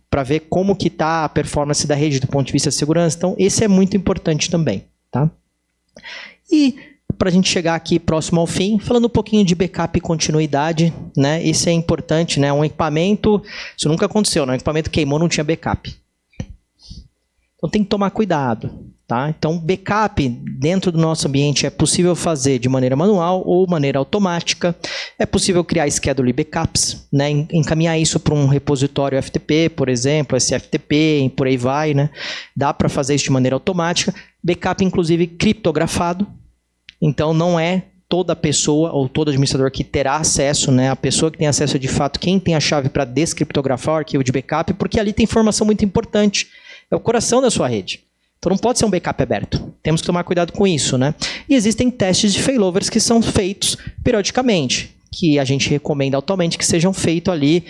Para ver como que está a performance da rede do ponto de vista de segurança. Então, esse é muito importante também, tá? E para a gente chegar aqui próximo ao fim, falando um pouquinho de backup e continuidade, né? Isso é importante, né? Um equipamento, isso nunca aconteceu, né? Um equipamento queimou, não tinha backup. Então tem que tomar cuidado. Tá? Então, backup dentro do nosso ambiente é possível fazer de maneira manual ou maneira automática. É possível criar schedule backups, né? Encaminhar isso para um repositório FTP, por exemplo, SFTP, e por aí vai. Né? Dá para fazer isso de maneira automática. Backup, inclusive, criptografado. Então, não é toda pessoa ou todo administrador que terá acesso, né? A pessoa que tem acesso é, de fato, quem tem a chave para descriptografar o arquivo de backup, porque ali tem informação muito importante. É o coração da sua rede. Então não pode ser um backup aberto. Temos que tomar cuidado com isso, né? E existem testes de failovers que são feitos periodicamente, que a gente recomenda atualmente que sejam feitos ali,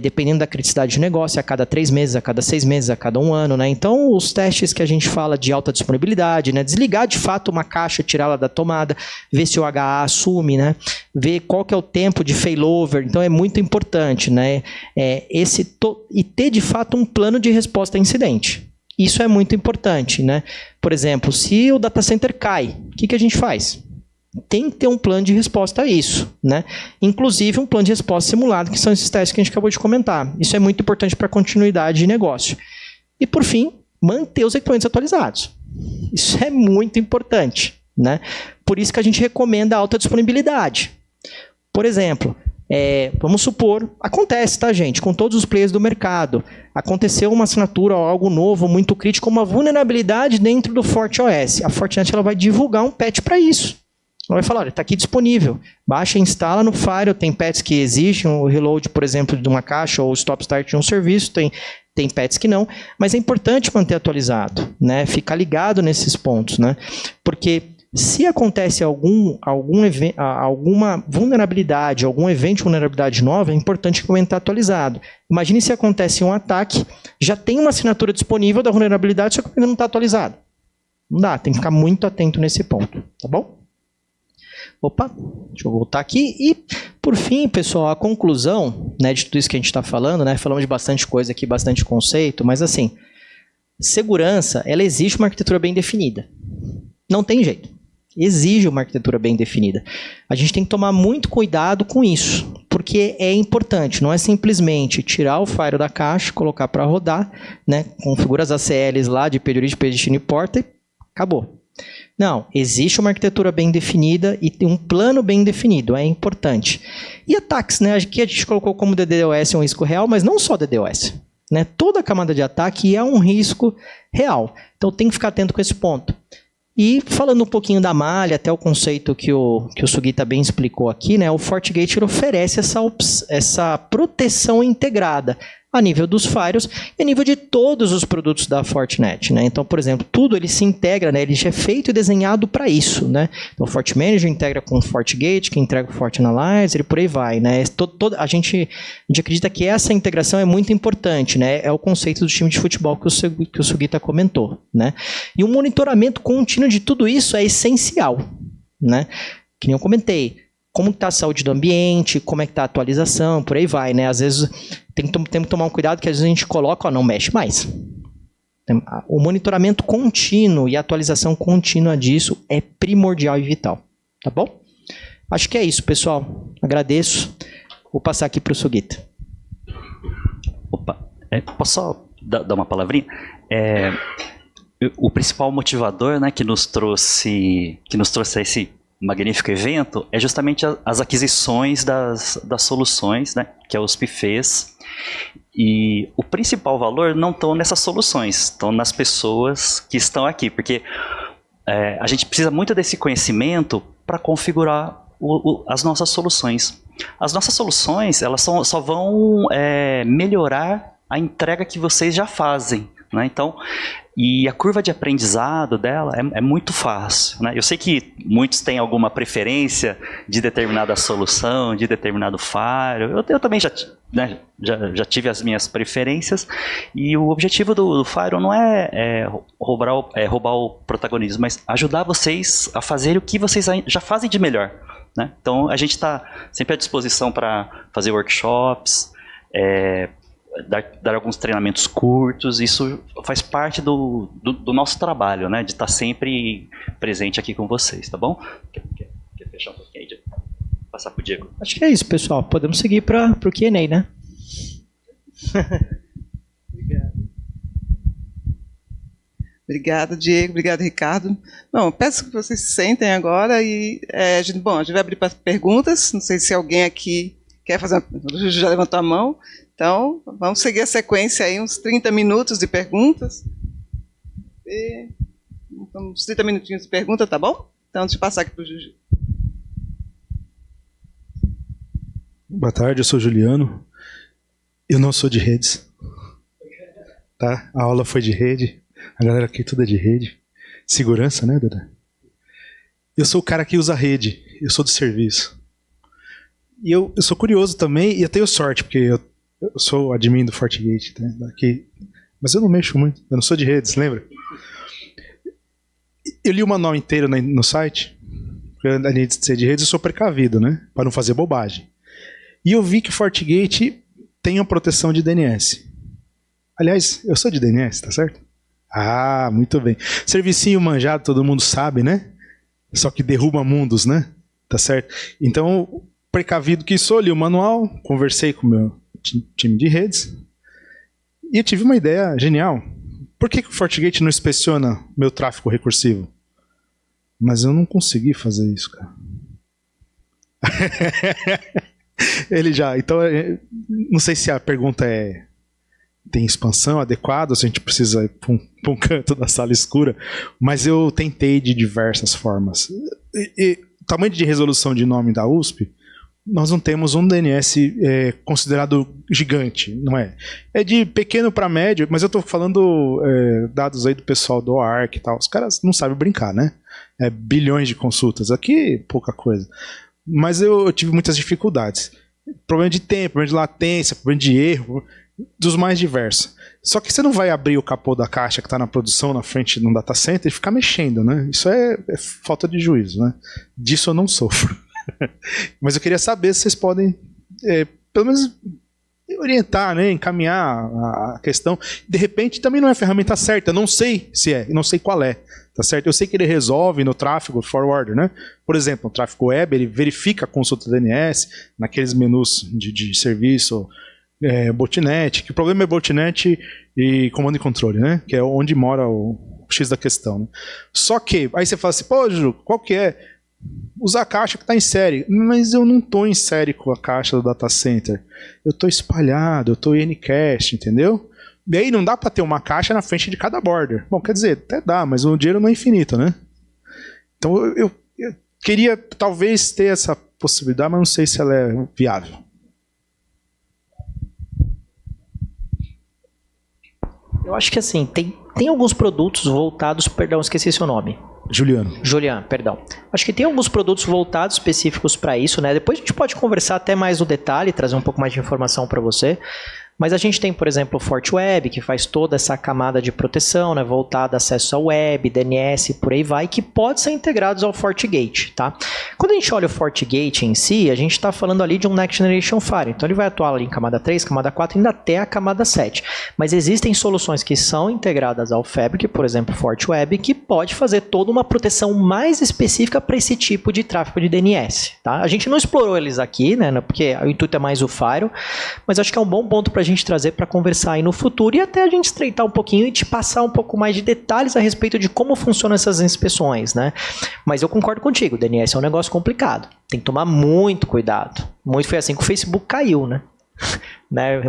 dependendo da criticidade de negócio, a cada 3 meses, a cada 6 meses, a cada 1 ano, né? Então os testes que a gente fala de alta disponibilidade, né? Desligar de fato uma caixa, tirá-la da tomada, ver se o HA assume, né? Ver qual que é o tempo de failover, então é muito importante, né? E ter de fato um plano de resposta a incidente. Isso é muito importante, né? Por exemplo, se o data center cai, o que a gente faz? Tem que ter um plano de resposta a isso, né? Inclusive um plano de resposta simulado, que são esses testes que a gente acabou de comentar. Isso é muito importante para a continuidade de negócio. E, por fim, manter os equipamentos atualizados. Isso é muito importante, né? Por isso que a gente recomenda alta disponibilidade. Por exemplo, vamos supor, acontece, tá, gente, com todos os players do mercado. Aconteceu uma assinatura ou algo novo, muito crítico, uma vulnerabilidade dentro do FortiOS. A Fortinet ela vai divulgar um patch para isso. Ela vai falar, olha, está aqui disponível. Baixa e instala no Firewall. Tem patches que exigem o reload, por exemplo, de uma caixa ou o stop-start de um serviço. Tem patches que não. Mas é importante manter atualizado, né? Ficar ligado nesses pontos, né? Porque se acontece alguma vulnerabilidade, algum evento de vulnerabilidade nova, é importante que o equipamento esteja atualizado. Imagine se acontece um ataque, já tem uma assinatura disponível da vulnerabilidade, só que o equipamento não está atualizado. Não dá, tem que ficar muito atento nesse ponto, tá bom? Opa, deixa eu voltar aqui. E, por fim, pessoal, a conclusão, né, de tudo isso que a gente está falando, né, falamos de bastante coisa aqui, bastante conceito, mas assim, segurança, ela exige uma arquitetura bem definida. Não tem jeito. Exige uma arquitetura bem definida. A gente tem que tomar muito cuidado com isso, porque é importante, não é simplesmente tirar o firewall da caixa, colocar para rodar, né, configura as ACLs lá de period, destino e porta e acabou. Não, existe uma arquitetura bem definida e tem um plano bem definido, é importante. E ataques, né, aqui a gente colocou como DDoS um risco real, mas não só DDoS. Né, toda a camada de ataque é um risco real, então tem que ficar atento com esse ponto. E falando um pouquinho da malha, até o conceito que o Sugita bem explicou aqui, né, o FortiGate oferece essa proteção integrada a nível dos firewalls e a nível de todos os produtos da Fortinet. Né? Então, por exemplo, tudo ele se integra, né, ele já é feito e desenhado para isso. Né? Então, o FortiManager integra com o FortiGate, que entrega o FortiAnalyzer e por aí vai. Né? A gente acredita que essa integração é muito importante. Né? É o conceito do time de futebol que o Sugita comentou. Né? E o monitoramento contínuo de tudo isso é essencial. Né? Que nem eu comentei. Como está a saúde do ambiente, como é que está a atualização, por aí vai, né? Às vezes tem que tomar um cuidado que às vezes a gente coloca, ó, não mexe mais. O monitoramento contínuo e a atualização contínua disso é primordial e vital, tá bom? Acho que é isso, pessoal. Agradeço. Vou passar aqui para o Sugita. Opa, posso só dar uma palavrinha? O principal motivador, né, que nos trouxe a esse magnífico evento é justamente as aquisições das soluções, né, que a USP fez. E o principal valor não estão nessas soluções, estão nas pessoas que estão aqui, porque a gente precisa muito desse conhecimento para configurar as nossas soluções. As nossas soluções elas só vão melhorar a entrega que vocês já fazem. Né? Então, e a curva de aprendizado dela é muito fácil. Né? Eu sei que muitos têm alguma preferência de determinada solução, de determinado firewall. Eu também já tive as minhas preferências. E o objetivo do firewall não é roubar o protagonismo, mas ajudar vocês a fazer o que vocês já fazem de melhor. Né? Então, a gente está sempre à disposição para fazer workshops, dar alguns treinamentos curtos. Isso faz parte do nosso trabalho, né? De estar sempre presente aqui com vocês, tá bom? Quer fechar um pouquinho aí? Passar para o Diego. Acho que é isso, pessoal. Podemos seguir para o Q&A, né? Obrigado. Obrigada, Diego. Obrigada, Ricardo. Bom, peço que vocês se sentem agora e a gente vai abrir para perguntas. Não sei se alguém aqui quer fazer uma... O já levantou a mão. Então, vamos seguir a sequência aí, uns 30 minutos de perguntas. Uns 30 minutinhos de pergunta, tá bom? Então, deixa eu passar aqui para o Juju. Boa tarde, eu sou Juliano. Eu não sou de redes. Tá? A aula foi de rede. A galera aqui tudo é de rede. Segurança, né, Dada? Eu sou o cara que usa rede. Eu sou do serviço. E eu sou curioso também, e eu tenho sorte, porque eu sou admin do FortiGate. Né, daqui. Mas eu não mexo muito. Eu não sou de redes, lembra? Eu li o manual inteiro no site. Além de ser de redes, eu sou precavido, né? Para não fazer bobagem. E eu vi que o FortiGate tem a proteção de DNS. Aliás, eu sou de DNS, tá certo? Ah, muito bem. Servicinho manjado, todo mundo sabe, né? Só que derruba mundos, né? Tá certo? Então, precavido que sou, li o manual, conversei com o meu time de redes e eu tive uma ideia genial. Por que o FortiGate não inspeciona meu tráfego recursivo? Mas eu não consegui fazer isso, cara. Ele já... Então, não sei se a pergunta tem expansão adequada, ou se a gente precisa ir para um canto da sala escura, mas eu tentei de diversas formas. O tamanho de resolução de nome da USP, nós não temos um DNS considerado gigante, não é? É de pequeno para médio, mas eu estou falando dados aí do pessoal do OARC e tal. Os caras não sabem brincar, né? Bilhões de consultas. Aqui, pouca coisa. Mas eu tive muitas dificuldades. Problema de tempo, problema de latência, problema de erro, dos mais diversos. Só que você não vai abrir o capô da caixa que está na produção, na frente de um data center e ficar mexendo, né? Isso é falta de juízo, né? Disso eu não sofro. Mas eu queria saber se vocês podem, pelo menos, orientar, né? Encaminhar a questão. De repente, também não é a ferramenta certa. Eu não sei se não sei qual é. Tá certo? Eu sei que ele resolve no tráfego forwarder, né? Por exemplo, no tráfego web, ele verifica a consulta DNS naqueles menus de serviço, botnet, que o problema é botnet e comando e controle, né? Que é onde mora o X da questão. Né? Só que, aí você fala assim, pô, Ju, qual que é? Usar a caixa que está em série. Mas eu não estou em série com a caixa do data center. Eu estou espalhado, eu estou em Ncast, entendeu? E aí não dá para ter uma caixa na frente de cada border. Bom, quer dizer, até dá, mas o dinheiro não é infinito, né? Então eu queria talvez ter essa possibilidade, mas não sei se ela é viável. Eu acho que assim, tem alguns produtos voltados, perdão, esqueci seu nome. Juliano, perdão. Acho que tem alguns produtos voltados específicos para isso, né? Depois a gente pode conversar até mais no detalhe, trazer um pouco mais de informação para você. Mas a gente tem, por exemplo, o FortiWeb, que faz toda essa camada de proteção, né, voltada a acesso à web, DNS, por aí vai, que pode ser integrados ao FortiGate, tá? Quando a gente olha o FortiGate em si, a gente está falando ali de um Next Generation Firewall. Então ele vai atuar ali em camada 3, camada 4, ainda até a camada 7. Mas existem soluções que são integradas ao Fabric, por exemplo, FortiWeb, que pode fazer toda uma proteção mais específica para esse tipo de tráfego de DNS, tá? A gente não explorou eles aqui, né, porque o intuito é mais o Firewall, mas acho que é um bom ponto para a gente trazer para conversar aí no futuro e até a gente estreitar um pouquinho e te passar um pouco mais de detalhes a respeito de como funcionam essas inspeções, né? Mas eu concordo contigo, o DNS é um negócio complicado. Tem que tomar muito cuidado. Muito foi assim que o Facebook caiu, né?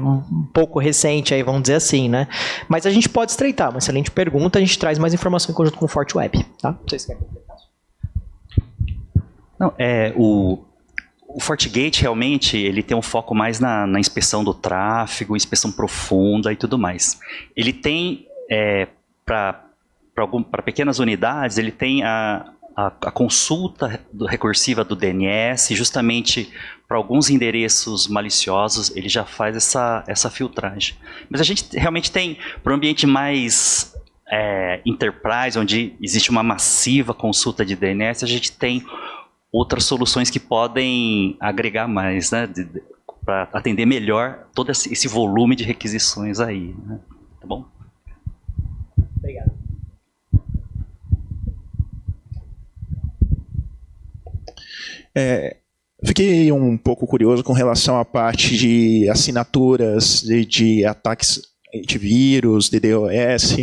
Um pouco recente aí, vamos dizer assim, né? Mas a gente pode estreitar, uma excelente pergunta, a gente traz mais informação em conjunto com o FortiWeb, tá? Vocês querem completar? Não, o FortiGate realmente ele tem um foco mais na inspeção do tráfego, inspeção profunda e tudo mais. Ele tem, para pequenas unidades, ele tem a consulta recursiva do DNS, justamente para alguns endereços maliciosos, ele já faz essa filtragem. Mas a gente realmente tem, para um ambiente mais enterprise, onde existe uma massiva consulta de DNS, a gente tem outras soluções que podem agregar mais, né, para atender melhor todo esse volume de requisições aí, né? Tá bom? Obrigado. Fiquei um pouco curioso com relação à parte de assinaturas de ataques antivírus, DDoS.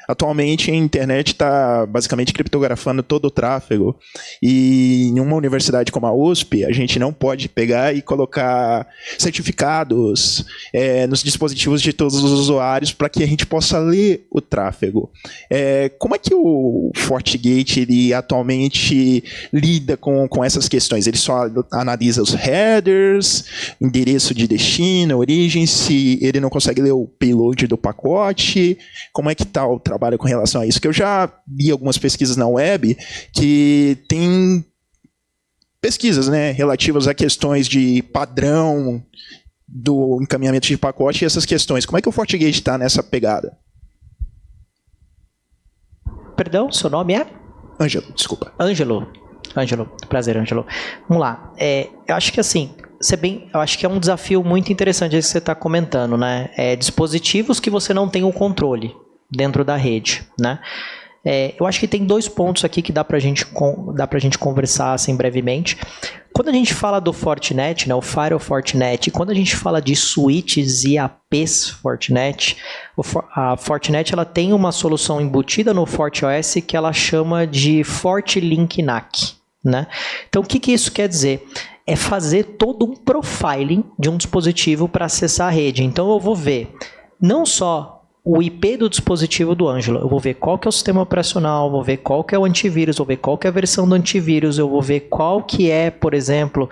Atualmente a internet está basicamente criptografando todo o tráfego e em uma universidade como a USP a gente não pode pegar e colocar certificados nos dispositivos de todos os usuários para que a gente possa ler o tráfego. Como é que o FortiGate ele atualmente lida com essas questões? Ele só analisa os headers, endereço de destino, origem, se ele não consegue ler o payload do pacote? Como é que está o trabalho com relação a isso? Que eu já vi algumas pesquisas na web que tem pesquisas, né, relativas a questões de padrão do encaminhamento de pacote e essas questões. Como é que o FortiGate está nessa pegada? Perdão, seu nome é? Ângelo, desculpa. Ângelo, prazer, Ângelo. Vamos lá. Eu acho que assim, eu acho que é um desafio muito interessante esse que você está comentando, né? Dispositivos que você não tem o controle dentro da rede, né? Eu acho que tem 2 pontos aqui que dá pra gente conversar assim brevemente. Quando a gente fala do Fortinet, né, o Firewall Fortinet, e quando a gente fala de switches e APs Fortinet, a Fortinet ela tem uma solução embutida no FortiOS que ela chama de FortiLink NAC, né? Então o que isso quer dizer? É fazer todo um profiling de um dispositivo para acessar a rede. Então eu vou ver não só o IP do dispositivo do Ângelo, eu vou ver qual que é o sistema operacional, vou ver qual que é o antivírus, vou ver qual que é a versão do antivírus, eu vou ver qual que é, por exemplo,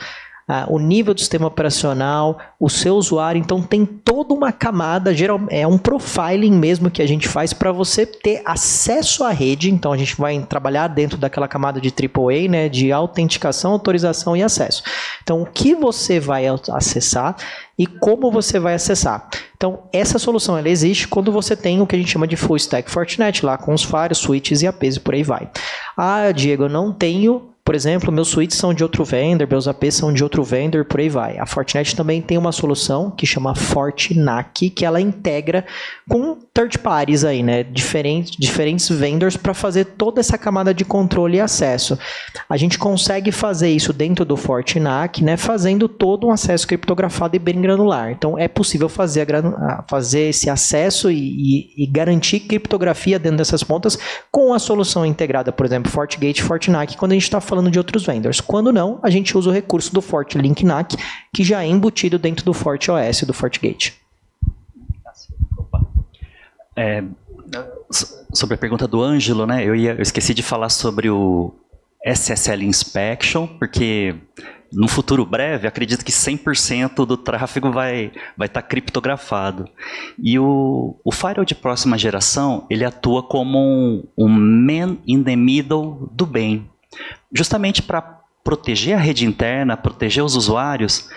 o nível do sistema operacional, o seu usuário. Então tem toda uma camada, é um profiling mesmo que a gente faz para você ter acesso à rede. Então a gente vai trabalhar dentro daquela camada de AAA, né, de autenticação, autorização e acesso. Então o que você vai acessar e como você vai acessar. Então, essa solução ela existe quando você tem o que a gente chama de Full Stack Fortinet, lá com os firewalls, switches e APs e por aí vai. Diego, eu não tenho, por exemplo, meus switches são de outro vendor, meus APs são de outro vendor, por aí vai. A Fortinet também tem uma solução que chama FortiNAC, que ela integra com third parties aí, né? Diferentes vendors para fazer toda essa camada de controle e acesso. A gente consegue fazer isso dentro do FortiNAC, né? Fazendo todo um acesso criptografado e bem granular. Então é possível fazer esse acesso e garantir criptografia dentro dessas pontas com a solução integrada, por exemplo, FortiGate, FortiNAC, quando a gente está falando de outros vendors. Quando não, a gente usa o recurso do FortiLink NAC, que já é embutido dentro do FortiOS do FortiGate. Sobre a pergunta do Ângelo, né, eu esqueci de falar sobre o SSL Inspection, porque no futuro breve, acredito que 100% do tráfego vai estar criptografado. E o firewall de próxima geração, ele atua como um man in the middle do bem. Justamente para proteger a rede interna, proteger os usuários,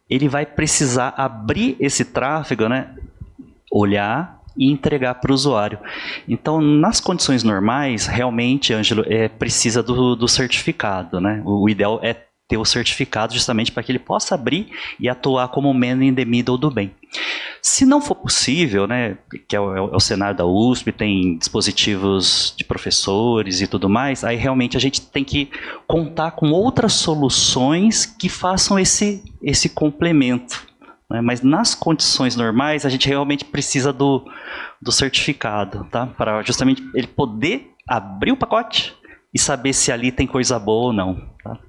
ele vai precisar abrir esse tráfego, né, olhar e entregar para o usuário. Então, nas condições normais, realmente, Ângelo, precisa do certificado, né? O ideal é ter o certificado justamente para que ele possa abrir e atuar como man in the middle do bem. Se não for possível, né, que é o cenário da USP, tem dispositivos de professores e tudo mais, aí realmente a gente tem que contar com outras soluções que façam esse complemento. Mas nas condições normais, a gente realmente precisa do certificado, tá? Para justamente ele poder abrir o pacote e saber se ali tem coisa boa ou não. Tá?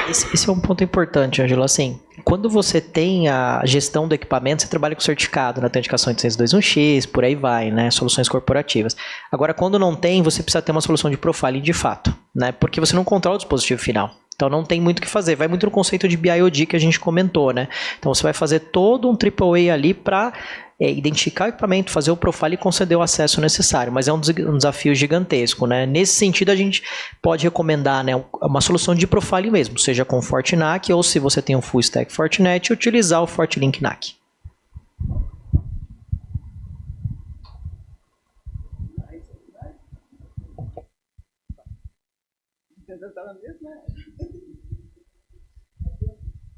Esse é um ponto importante, Ângelo. Assim, quando você tem a gestão do equipamento, você trabalha com certificado na autenticação de 621X, por aí vai, né? Soluções corporativas. Agora, quando não tem, você precisa ter uma solução de profiling de fato, né? Porque você não controla o dispositivo final. Então não tem muito o que fazer. Vai muito no conceito de BIOD que a gente comentou, né? Então você vai fazer todo um AAA ali para identificar o equipamento, fazer o profile e conceder o acesso necessário. Mas é um desafio gigantesco, né? Nesse sentido, a gente pode recomendar, né, uma solução de profile mesmo, seja com FortiNAC ou se você tem um Full Stack Fortinet, utilizar o FortiLink NAC.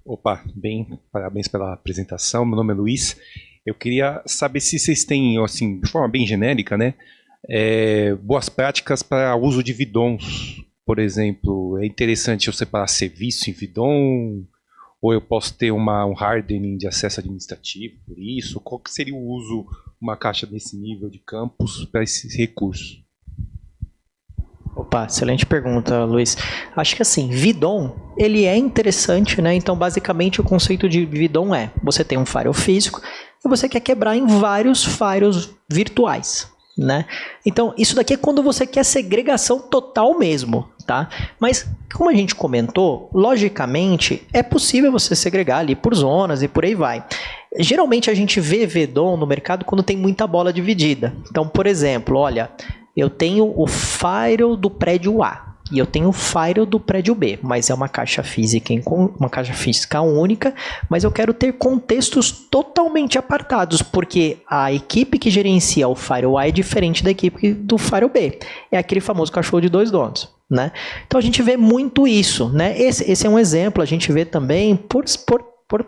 Opa, bem, parabéns pela apresentação. Meu nome é Luiz. Eu queria saber se vocês têm, assim, de forma bem genérica, né, boas práticas para uso de VDOMs. Por exemplo, é interessante eu separar serviço em VDOM Ou eu posso ter um hardening de acesso administrativo por isso? Qual que seria o uso, uma caixa desse nível de campus para esse recurso? Opa, excelente pergunta, Luiz. Acho que assim, VDOM, ele é interessante, né? Então, basicamente, o conceito de VDOM é, você tem um firewall físico e você quer quebrar em vários firewalls virtuais, né? Então, isso daqui é quando você quer segregação total mesmo, tá? Mas, como a gente comentou, logicamente, é possível você segregar ali por zonas e por aí vai. Geralmente, a gente vê VDOM no mercado quando tem muita bola dividida. Então, por exemplo, olha, eu tenho o firewall do prédio A e eu tenho o firewall do prédio B, mas é uma caixa física, uma caixa física única, mas eu quero ter contextos totalmente apartados, porque a equipe que gerencia o firewall A é diferente da equipe do firewall B. É aquele famoso cachorro de dois donos, né? Então a gente vê muito isso, né? Esse é um exemplo, a gente vê também por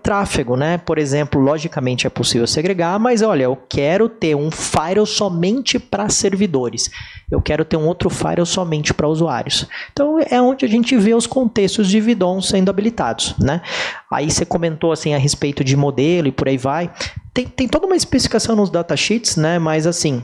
tráfego, né? Por exemplo, logicamente é possível segregar, mas olha, eu quero ter um firewall somente para servidores. Eu quero ter um outro firewall somente para usuários. Então, é onde a gente vê os contextos de VDOM sendo habilitados, né? Aí você comentou assim a respeito de modelo e por aí vai. Tem toda uma especificação nos datasheets, né? Mas assim,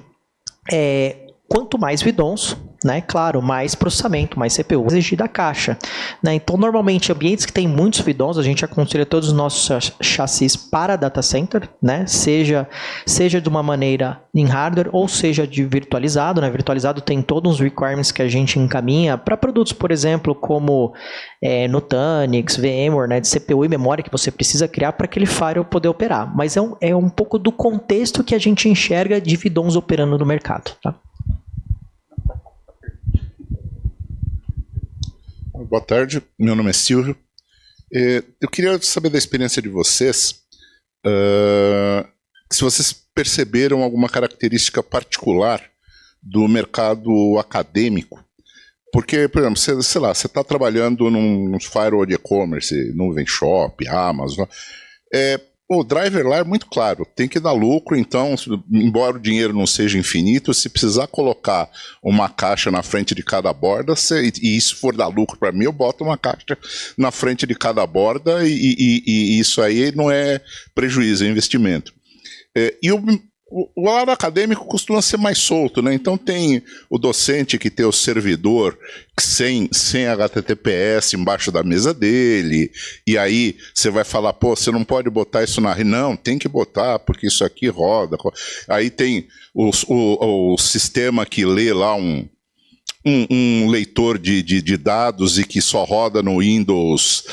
quanto mais VDOMs, né, claro, mais processamento, mais CPU exigir da caixa, né? Então, normalmente, ambientes que tem muitos VDOMs, a gente aconselha todos os nossos chassis para data center, né? Seja de uma maneira em hardware ou seja de virtualizado, né? Virtualizado tem todos os requirements que a gente encaminha para produtos, por exemplo, como Nutanix, VMware, né, de CPU e memória que você precisa criar para aquele firewall poder operar. Mas é um pouco do contexto que a gente enxerga de VDOMs operando no mercado, tá? Boa tarde, meu nome é Silvio. Eu queria saber da experiência de vocês, se vocês perceberam alguma característica particular do mercado acadêmico. Porque, por exemplo, você está trabalhando num firewall de e-commerce, Nuvem Shop, Amazon. O driver lá é muito claro, tem que dar lucro, então, embora o dinheiro não seja infinito, se precisar colocar uma caixa na frente de cada borda, e isso for dar lucro para mim, eu boto uma caixa na frente de cada borda e isso aí não é prejuízo, é investimento. E o lado acadêmico costuma ser mais solto, né? Então tem o docente que tem o servidor sem HTTPS embaixo da mesa dele, e aí você vai falar, pô, você não pode botar isso na rede. Não, tem que botar, porque isso aqui roda. Aí tem o sistema que lê lá um leitor de dados e que só roda no Windows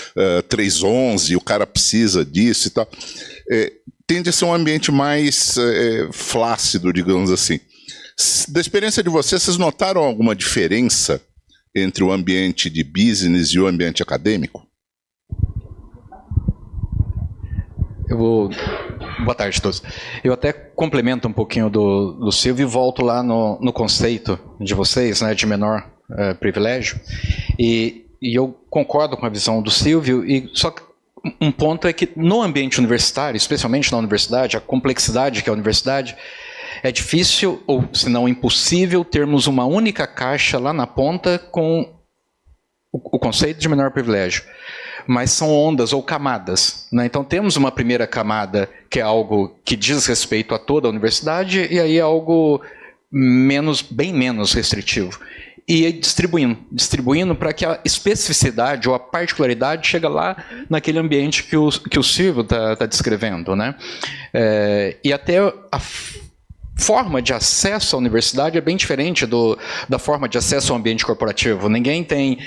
3.11, o cara precisa disso e tal. Tende a ser um ambiente mais flácido, digamos assim. Da experiência de vocês notaram alguma diferença entre o ambiente de business e o ambiente acadêmico? Boa tarde a todos. Eu até complemento um pouquinho do Silvio e volto lá no conceito de vocês, né, de menor privilégio. E eu concordo com a visão do Silvio, só que um ponto é que no ambiente universitário, especialmente na universidade, a complexidade que é a universidade, é difícil, ou se não impossível, termos uma única caixa lá na ponta com o conceito de menor privilégio. Mas são ondas ou camadas, né? Então temos uma primeira camada que é algo que diz respeito a toda a universidade e aí é algo bem menos restritivo. E distribuindo para que a especificidade ou a particularidade chegue lá naquele ambiente que o Silvio está descrevendo, né? E até a forma de acesso à universidade é bem diferente da forma de acesso ao ambiente corporativo. Ninguém tem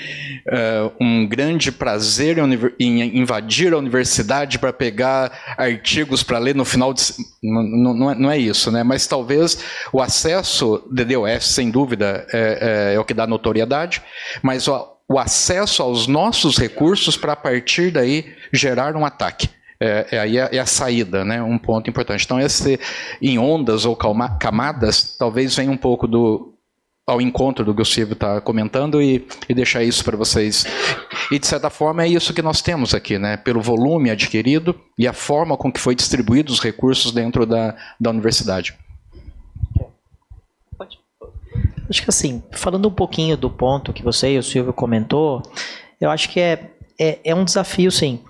um grande prazer em invadir a universidade para pegar artigos para ler no final de... Não é isso, né? Mas talvez o acesso DDoS, sem dúvida, é o que dá notoriedade, mas o acesso aos nossos recursos para, a partir daí, gerar um ataque. Aí é a saída, né? Um ponto importante. Então, em ondas ou camadas, talvez venha um pouco ao encontro do que o Silvio está comentando e deixar isso para vocês. E, de certa forma, é isso que nós temos aqui, né? Pelo volume adquirido e a forma com que foi distribuídos os recursos dentro da universidade. Acho que assim, falando um pouquinho do ponto que você e o Silvio comentou, eu acho que é um desafio, sim.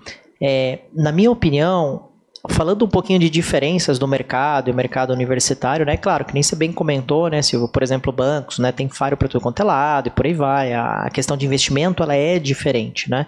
Na minha opinião, falando um pouquinho de diferenças do mercado e o mercado universitário, né? Claro, que nem você bem comentou, né, Silvio? Por exemplo, bancos, né? Tem FAIR para tudo quanto é lado e por aí vai. A questão de investimento, ela é diferente, né?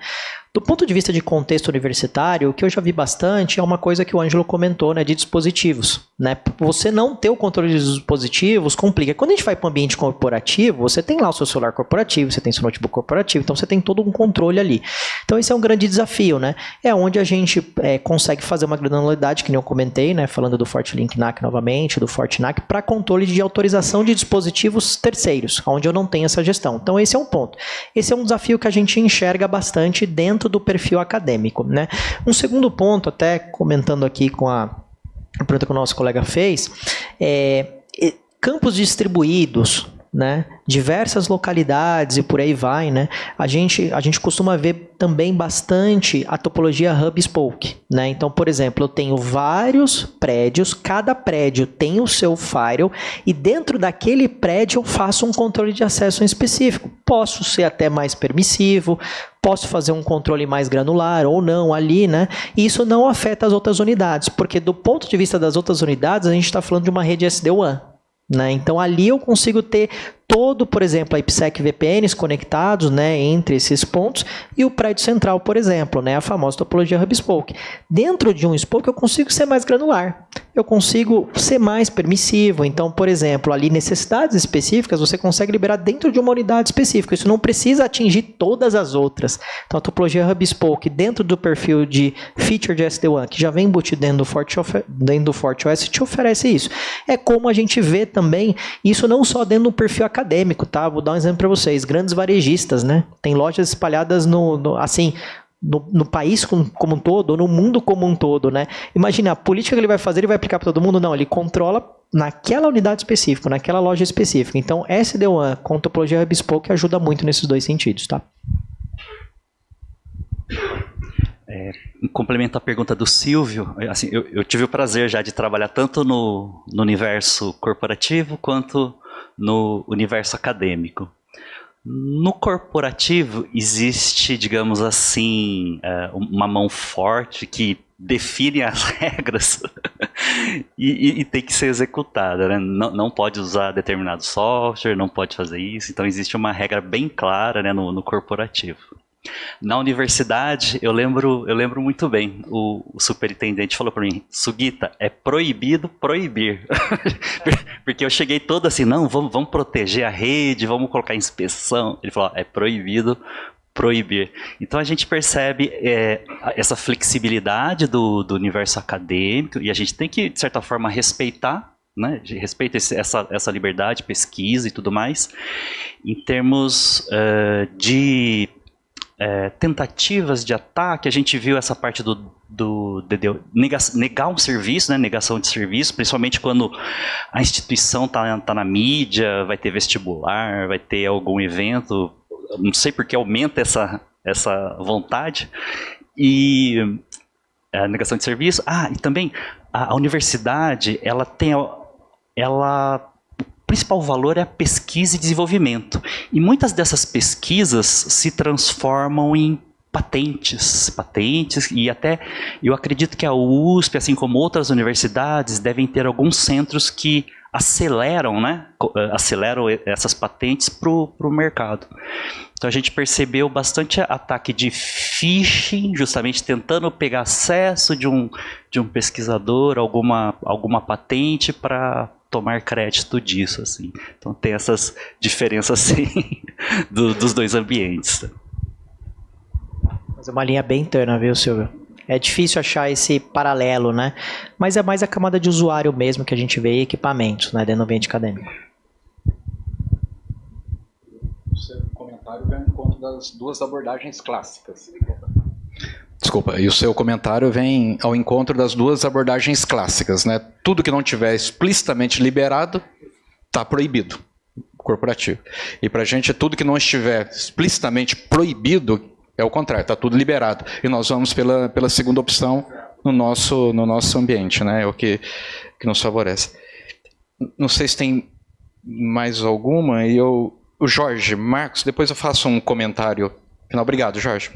Do ponto de vista de contexto universitário, o que eu já vi bastante é uma coisa que o Ângelo comentou, né, de dispositivos, né? Você não ter o controle de dispositivos complica. Quando a gente vai para um ambiente corporativo, você tem lá o seu celular corporativo, você tem seu notebook corporativo, então você tem todo um controle ali. Então esse é um grande desafio, né? É onde a gente consegue fazer uma granularidade, que nem eu comentei, né, falando do FortiLink NAC novamente, do FortiNAC, para controle de autorização de dispositivos terceiros, onde eu não tenho essa gestão. Então esse é um ponto. Esse é um desafio que a gente enxerga bastante dentro do perfil acadêmico, né? Um segundo ponto, até comentando aqui com a pergunta que o nosso colega fez, campos distribuídos, né? Diversas localidades e por aí vai, né? A gente costuma ver também bastante a topologia hub spoke, né? Então, por exemplo, eu tenho vários prédios, cada prédio tem o seu firewall e dentro daquele prédio eu faço um controle de acesso em específico. Posso ser até mais permissivo, posso fazer um controle mais granular ou não ali, né? E isso não afeta as outras unidades, porque do ponto de vista das outras unidades, a gente está falando de uma rede SD-WAN. Né? Então ali eu consigo ter todo, por exemplo, a IPsec VPNs conectados, né, entre esses pontos e o prédio central, por exemplo, né, a famosa topologia hub spoke. Dentro de um spoke eu consigo ser mais granular, eu consigo ser mais permissivo. Então, por exemplo, ali necessidades específicas você consegue liberar dentro de uma unidade específica. Isso não precisa atingir todas as outras. Então a topologia hub spoke dentro do perfil de feature de SD-WAN que já vem embutido dentro do FortiOS te oferece isso. É como a gente vê também isso não só dentro do perfil acadêmico, tá? Vou dar um exemplo para vocês. Grandes varejistas, né? Tem lojas espalhadas no país como um todo, ou no mundo como um todo, né? Imagina, a política que ele vai fazer, ele vai aplicar para todo mundo? Não, ele controla naquela unidade específica, naquela loja específica. Então, SD-WAN com topologia hub spoke ajuda muito nesses dois sentidos, tá? Complemento a pergunta do Silvio, assim, eu tive o prazer já de trabalhar tanto no universo corporativo quanto no universo acadêmico. No corporativo existe, digamos assim, uma mão forte que define as regras e tem que ser executada, né? Não pode usar determinado software, não pode fazer isso, então existe uma regra bem clara, né, no corporativo. Na universidade, eu lembro muito bem, o superintendente falou para mim, Sugita, é proibido proibir. Porque eu cheguei todo assim, não, vamos proteger a rede, vamos colocar inspeção. Ele falou, é proibido proibir. Então a gente percebe essa flexibilidade do universo acadêmico e a gente tem que, de certa forma, respeitar, né? Respeita essa liberdade, pesquisa e tudo mais. Em termos de tentativas de ataque, a gente viu essa parte negar um serviço, né, negação de serviço, principalmente quando a instituição tá na mídia, vai ter vestibular, vai ter algum evento, não sei porque aumenta essa vontade, e a negação de serviço. E também a universidade, o principal valor é a pesquisa e desenvolvimento. E muitas dessas pesquisas se transformam em patentes, e até eu acredito que a USP, assim como outras universidades, devem ter alguns centros que aceleram, né? Aceleram essas patentes para o mercado. Então a gente percebeu bastante ataque de phishing, justamente tentando pegar acesso de um pesquisador, alguma patente para tomar crédito disso, assim. Então tem essas diferenças, assim, dos dois ambientes. Mas é uma linha bem tênue, viu, Silvio? É difícil achar esse paralelo, né? Mas é mais a camada de usuário mesmo que a gente vê, equipamentos, né, dentro do ambiente acadêmico. O seu comentário vem ao encontro das duas abordagens clássicas. Desculpa, e o seu comentário vem ao encontro das duas abordagens clássicas, né? Tudo que não tiver explicitamente liberado está proibido, corporativo. E para a gente, tudo que não estiver explicitamente proibido é o contrário, está tudo liberado. E nós vamos pela segunda opção no nosso ambiente, né? É o que nos favorece. Não sei se tem mais alguma. O Jorge, Marcos, depois eu faço um comentário final. Obrigado, Jorge.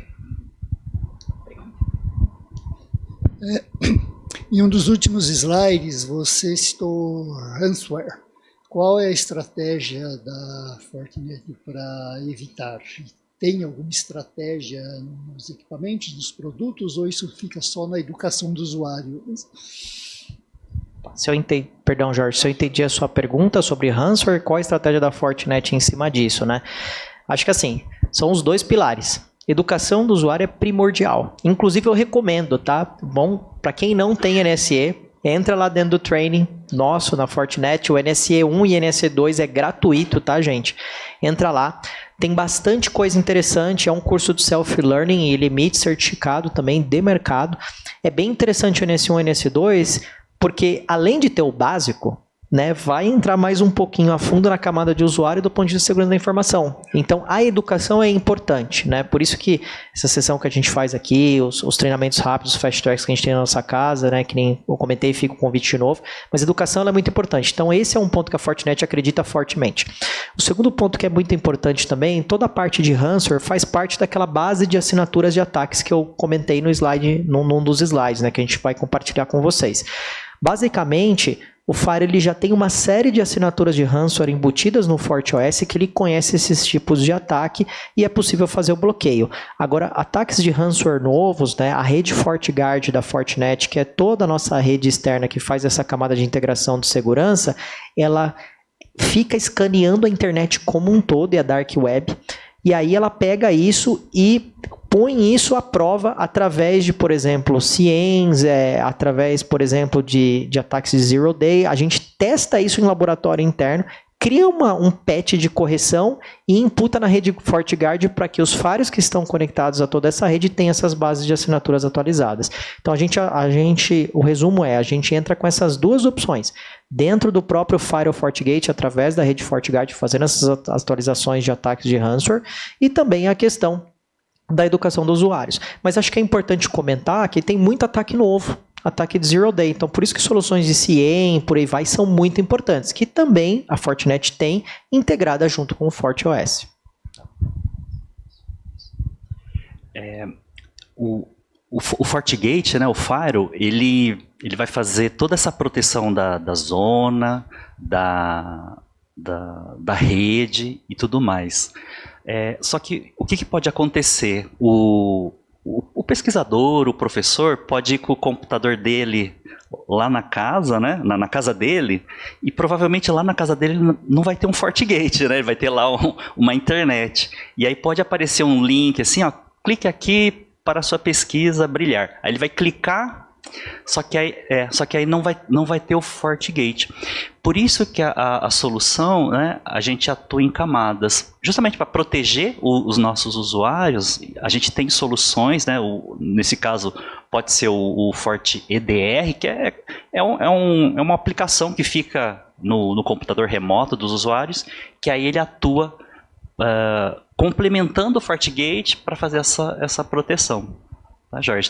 Em um dos últimos slides, você citou ransomware. Qual é a estratégia da Fortinet para evitar? Tem alguma estratégia nos equipamentos, nos produtos, ou isso fica só na educação do usuário? Se eu entendi, perdão, Jorge, se eu entendi a sua pergunta sobre ransomware, qual a estratégia da Fortinet em cima disso, né? Acho que assim, são os dois pilares. Educação do usuário é primordial. Inclusive eu recomendo, tá? Bom, para quem não tem NSE, entra lá dentro do training nosso na Fortinet, o NSE 1 e NSE 2 é gratuito, tá, gente? Entra lá. Tem bastante coisa interessante, é um curso de self-learning e ele emite certificado também de mercado. É bem interessante o NSE1 e o NSE2, porque além de ter o básico, né, vai entrar mais um pouquinho a fundo na camada de usuário do ponto de vista de segurança da informação. Então, a educação é importante, né? Por isso que essa sessão que a gente faz aqui, os treinamentos rápidos, os fast tracks que a gente tem na nossa casa, né, que nem eu comentei, fica o convite de novo, mas a educação ela é muito importante. Então, esse é um ponto que a Fortinet acredita fortemente. O segundo ponto que é muito importante também, toda a parte de ransomware faz parte daquela base de assinaturas de ataques que eu comentei no slide, num dos slides, né, que a gente vai compartilhar com vocês. Basicamente, o Fire ele já tem uma série de assinaturas de ransomware embutidas no FortiOS que ele conhece esses tipos de ataque e é possível fazer o bloqueio. Agora, ataques de ransomware novos, né, a rede FortiGuard da Fortinet, que é toda a nossa rede externa que faz essa camada de integração de segurança, ela fica escaneando a internet como um todo e a Dark Web, e aí ela pega isso e põe isso à prova através de, por exemplo, CIEMs, através, por exemplo, de ataques de Zero Day. A gente testa isso em laboratório interno, cria um patch de correção e imputa na rede FortiGuard para que os firewalls que estão conectados a toda essa rede tenham essas bases de assinaturas atualizadas. Então, o resumo é, a gente entra com essas duas opções. Dentro do próprio Firewall FortiGate, através da rede FortiGuard, fazendo essas atualizações de ataques de ransomware, e também a questão da educação dos usuários. Mas acho que é importante comentar que tem muito ataque novo, ataque de Zero Day. Então, por isso que soluções de CIEM, por aí vai, são muito importantes, que também a Fortinet tem integrada junto com o FortiOS. O FortiGate, né, o Firewall, ele vai fazer toda essa proteção da zona, da rede e tudo mais. Só que o que pode acontecer? O pesquisador, o professor, pode ir com o computador dele lá na casa, né, na casa dele, e provavelmente lá na casa dele não vai ter um FortiGate, né, ele vai ter lá uma internet. E aí pode aparecer um link assim, ó, clique aqui para a sua pesquisa brilhar. Aí ele vai clicar, só que aí não vai ter o FortiGate. Por isso que a solução, né, a gente atua em camadas, justamente para proteger os nossos usuários. A gente tem soluções, né, nesse caso pode ser o FortiEDR, que é uma aplicação que fica no computador remoto dos usuários, que aí ele atua complementando o FortiGate para fazer essa proteção. Tá, Jorge?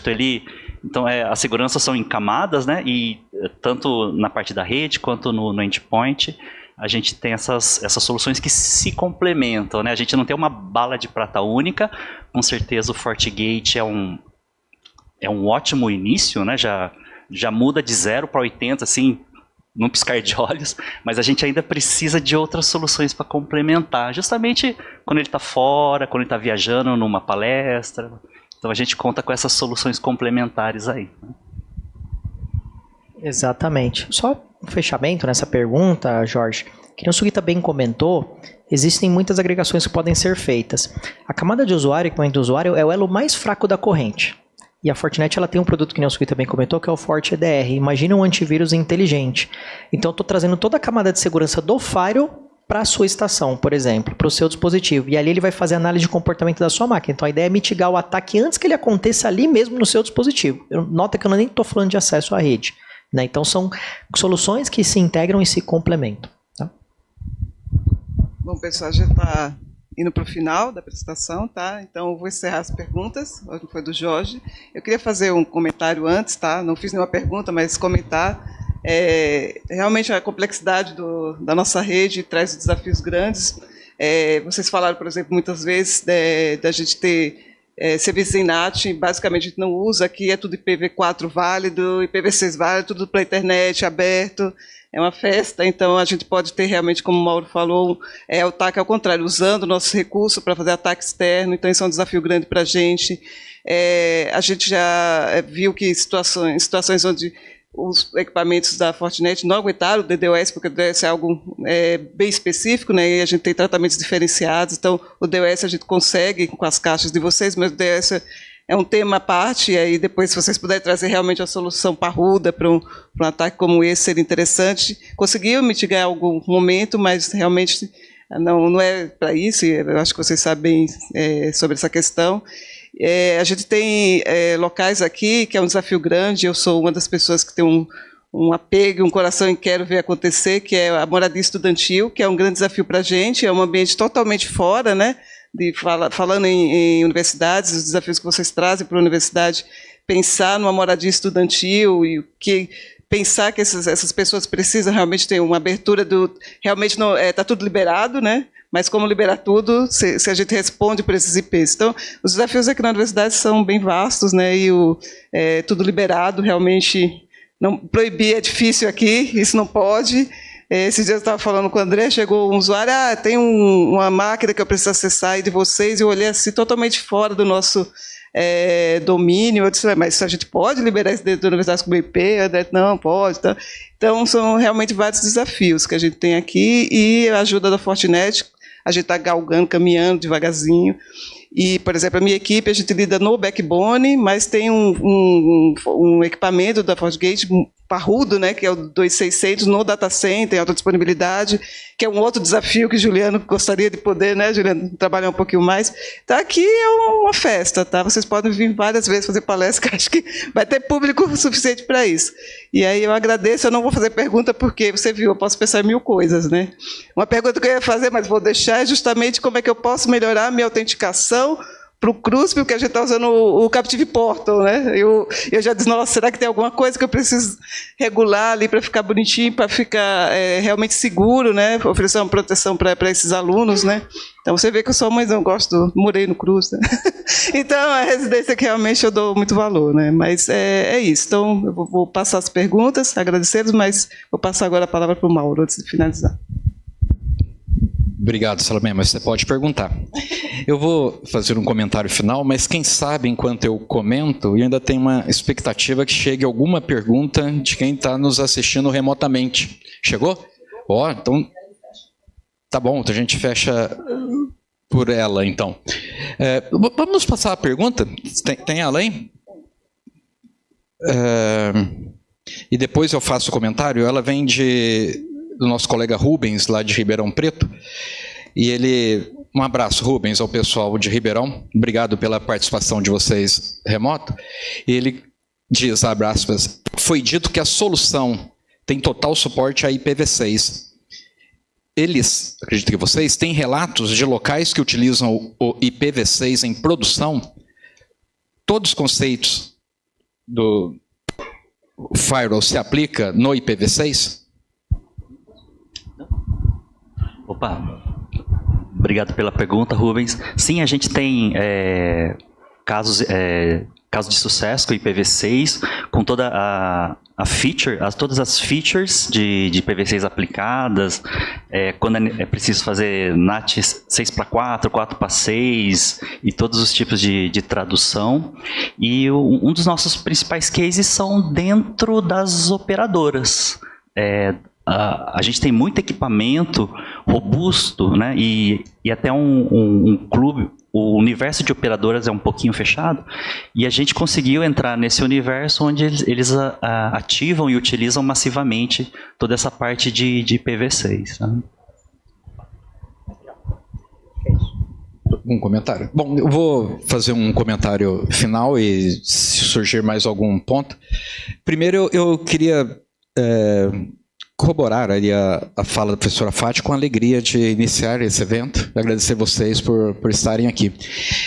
Então, as seguranças são em camadas, né? E tanto na parte da rede quanto no endpoint, a gente tem essas soluções que se complementam, né? A gente não tem uma bala de prata única. Com certeza o FortiGate é um ótimo início, né? Já muda de 0 para 80, assim, num piscar de olhos, mas a gente ainda precisa de outras soluções para complementar, justamente quando ele está fora, quando ele está viajando numa palestra. Então a gente conta com essas soluções complementares aí. Exatamente. Só um fechamento nessa pergunta, Jorge, que o Sugita bem comentou, existem muitas agregações que podem ser feitas. A camada de usuário e equipamento do usuário é o elo mais fraco da corrente. E a Fortinet ela tem um produto que o Sugita também comentou, que é o FortiEDR. Imagina um antivírus inteligente. Então eu estou trazendo toda a camada de segurança do firewall para a sua estação, por exemplo, para o seu dispositivo. E ali ele vai fazer análise de comportamento da sua máquina. Então a ideia é mitigar o ataque antes que ele aconteça ali mesmo no seu dispositivo. Nota que eu nem estou falando de acesso à rede, né? Então são soluções que se integram e se complementam. Tá? Bom, pessoal, já está indo para o final da apresentação, tá? Então eu vou encerrar as perguntas. Hoje foi do Jorge. Eu queria fazer um comentário antes, tá? Não fiz nenhuma pergunta, mas comentar. Realmente a complexidade da nossa rede traz desafios grandes. Vocês falaram, por exemplo, muitas vezes da gente ter serviços em NAT, basicamente a gente não usa aqui, é tudo IPv4 válido, IPv6 válido, tudo para a internet, aberto, é uma festa, então a gente pode ter realmente, como o Mauro falou, o ataque ao contrário, usando o nosso recurso para fazer ataque externo, então isso é um desafio grande para a gente. A gente já viu que situações onde os equipamentos da Fortinet não aguentaram o DDoS, porque o DDoS é algo bem específico, né, e a gente tem tratamentos diferenciados, então o DDoS a gente consegue com as caixas de vocês, mas o DDoS é um tema à parte, e aí depois, se vocês puderem trazer realmente a solução parruda para um ataque como esse, seria interessante. Conseguiu mitigar em algum momento, mas realmente não é para isso, e eu acho que vocês sabem sobre essa questão. A gente tem locais aqui, que é um desafio grande, eu sou uma das pessoas que tem um apego, um coração e quero ver acontecer, que é a moradia estudantil, que é um grande desafio para a gente, é um ambiente totalmente fora, né? Falando em universidades, os desafios que vocês trazem para a universidade, pensar numa moradia estudantil e pensar que essas pessoas precisam realmente ter uma abertura realmente não está tudo liberado, né? Mas como liberar tudo se a gente responde por esses IPs? Então, os desafios aqui na universidade são bem vastos, né? E tudo liberado, realmente não proibir é difícil aqui, isso não pode. Esses dias eu estava falando com o André, chegou um usuário, tem uma máquina que eu preciso acessar aí de vocês, e eu olhei assim, totalmente fora do nosso domínio. Eu disse, mas a gente pode liberar isso dentro da universidade como IP? André, não, pode. Então, são realmente vários desafios que a gente tem aqui, e a ajuda da Fortinet, a gente está galgando, caminhando devagarzinho. E, por exemplo, a minha equipe, a gente lida no backbone, mas tem um equipamento da FortiGate parrudo, né, que é o 2600 no data center, em alta disponibilidade, que é um outro desafio que o Juliano gostaria de poder, né, Juliano, trabalhar um pouquinho mais. Então, aqui é uma festa, tá? Vocês podem vir várias vezes fazer palestra, que acho que vai ter público suficiente para isso. E aí eu agradeço, eu não vou fazer pergunta, porque você viu, eu posso pensar em 1000 coisas, né? Uma pergunta que eu ia fazer, mas vou deixar, é justamente como é que eu posso melhorar a minha autenticação para o CRUSP, porque a gente está usando o Captive Portal, né? Eu já disse, nossa, será que tem alguma coisa que eu preciso regular ali para ficar bonitinho, para ficar realmente seguro, né? Oferecer uma proteção para esses alunos, né? Então você vê que eu sou mãe, eu gosto, morei no CRUS, né? Então a residência que realmente eu dou muito valor, né? Mas é isso. Então eu vou passar as perguntas, agradecê-los, mas vou passar agora a palavra para o Mauro antes de finalizar. Obrigado, Salomé, mas você pode perguntar. Eu vou fazer um comentário final, mas quem sabe, enquanto eu comento, eu ainda tenho uma expectativa que chegue alguma pergunta de quem está nos assistindo remotamente. Chegou? Então, tá bom, então a gente fecha por ela, então. Vamos passar a pergunta? Tem ela aí? E depois eu faço o comentário. Ela vem do nosso colega Rubens, lá de Ribeirão Preto, e um abraço, Rubens, ao pessoal de Ribeirão, obrigado pela participação de vocês remoto, e ele diz, abre aspas, foi dito que a solução tem total suporte a IPv6. Eles, acredito que vocês, têm relatos de locais que utilizam o IPv6 em produção? Todos os conceitos do firewall se aplica no IPv6? Opa, obrigado pela pergunta, Rubens. Sim, a gente tem casos de sucesso com o IPv6, com toda todas as features de IPv6 aplicadas, quando é preciso fazer NAT 6/4, 4/6 e todos os tipos de tradução. E um dos nossos principais cases são dentro das operadoras. A gente tem muito equipamento robusto, né? E até um clube, o universo de operadoras é um pouquinho fechado, e a gente conseguiu entrar nesse universo onde eles ativam e utilizam massivamente toda essa parte de IPv6. Né? Um comentário? Bom, eu vou fazer um comentário final e se surgir mais algum ponto. Primeiro, eu queria corroborar ali a fala da professora Fati com a alegria de iniciar esse evento, agradecer vocês por estarem aqui.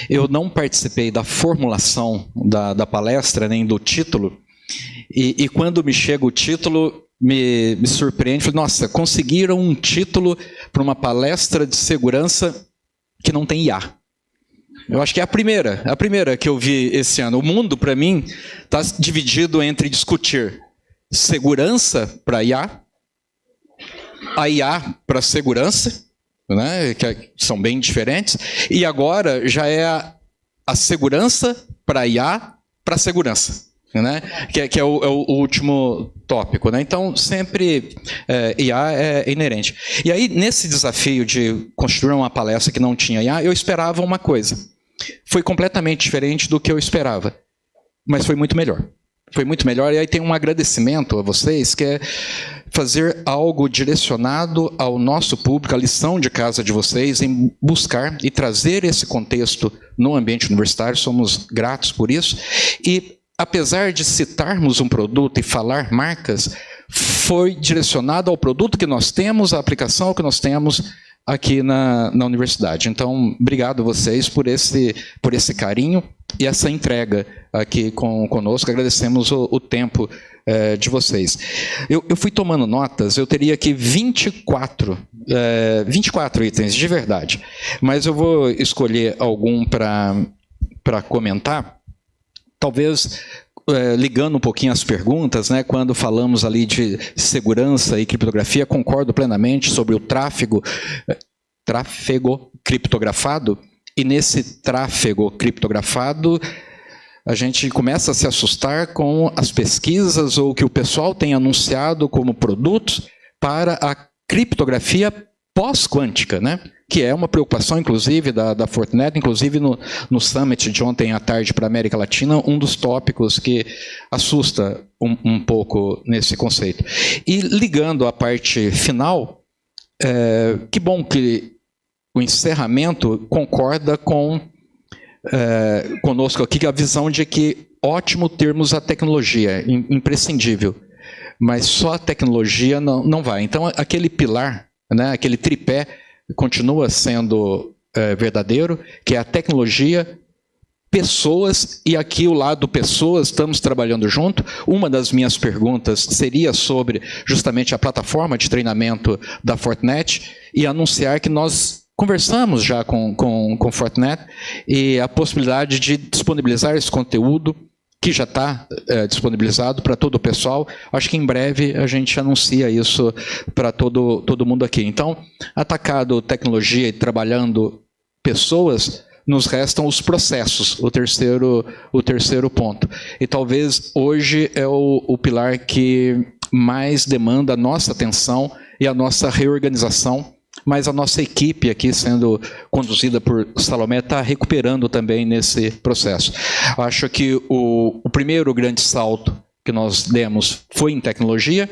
Eu não participei da formulação da palestra, nem do título, e quando me chega o título, me surpreende, falei, nossa, conseguiram um título para uma palestra de segurança que não tem IA. Eu acho que é a primeira que eu vi esse ano. O mundo, para mim, está dividido entre discutir segurança para IA, a IA para segurança, né, que são bem diferentes, e agora já é a segurança para IA para segurança, né, que é o último tópico, né? Então, sempre IA é inerente. E aí, nesse desafio de construir uma palestra que não tinha IA, eu esperava uma coisa. Foi completamente diferente do que eu esperava, mas foi muito melhor. Foi muito melhor, e aí tem um agradecimento a vocês, que é fazer algo direcionado ao nosso público, a lição de casa de vocês, em buscar e trazer esse contexto no ambiente universitário. Somos gratos por isso. E, apesar de citarmos um produto e falar marcas, foi direcionado ao produto que nós temos, à aplicação que nós temos aqui na universidade. Então, obrigado a vocês por esse carinho e essa entrega aqui conosco. Agradecemos o tempo de vocês. Eu fui tomando notas, eu teria aqui 24 itens, de verdade. Mas eu vou escolher algum para comentar. Talvez ligando um pouquinho às perguntas, né, quando falamos ali de segurança e criptografia, concordo plenamente sobre o tráfego criptografado, e nesse tráfego criptografado a gente começa a se assustar com as pesquisas ou que o pessoal tem anunciado como produtos para a criptografia pós-quântica, né? Que é uma preocupação, inclusive, da Fortinet, inclusive no Summit de ontem à tarde para a América Latina, um dos tópicos que assusta um pouco nesse conceito. E ligando à parte final, que bom que o encerramento concorda conosco aqui, a visão de que ótimo termos a tecnologia, imprescindível, mas só a tecnologia não vai. Então, aquele pilar, né, aquele tripé, continua sendo verdadeiro, que é a tecnologia, pessoas, e aqui o lado pessoas, estamos trabalhando junto. Uma das minhas perguntas seria sobre justamente a plataforma de treinamento da Fortinet, e anunciar que nós conversamos já com Fortinet, e a possibilidade de disponibilizar esse conteúdo, que já está disponibilizado para todo o pessoal. Acho que em breve a gente anuncia isso para todo mundo aqui. Então, atacado tecnologia e trabalhando pessoas, nos restam os processos, o terceiro ponto. E talvez hoje é o pilar que mais demanda a nossa atenção e a nossa reorganização, mas a nossa equipe aqui, sendo conduzida por Salomé, está recuperando também nesse processo. Acho que o primeiro grande salto que nós demos foi em tecnologia,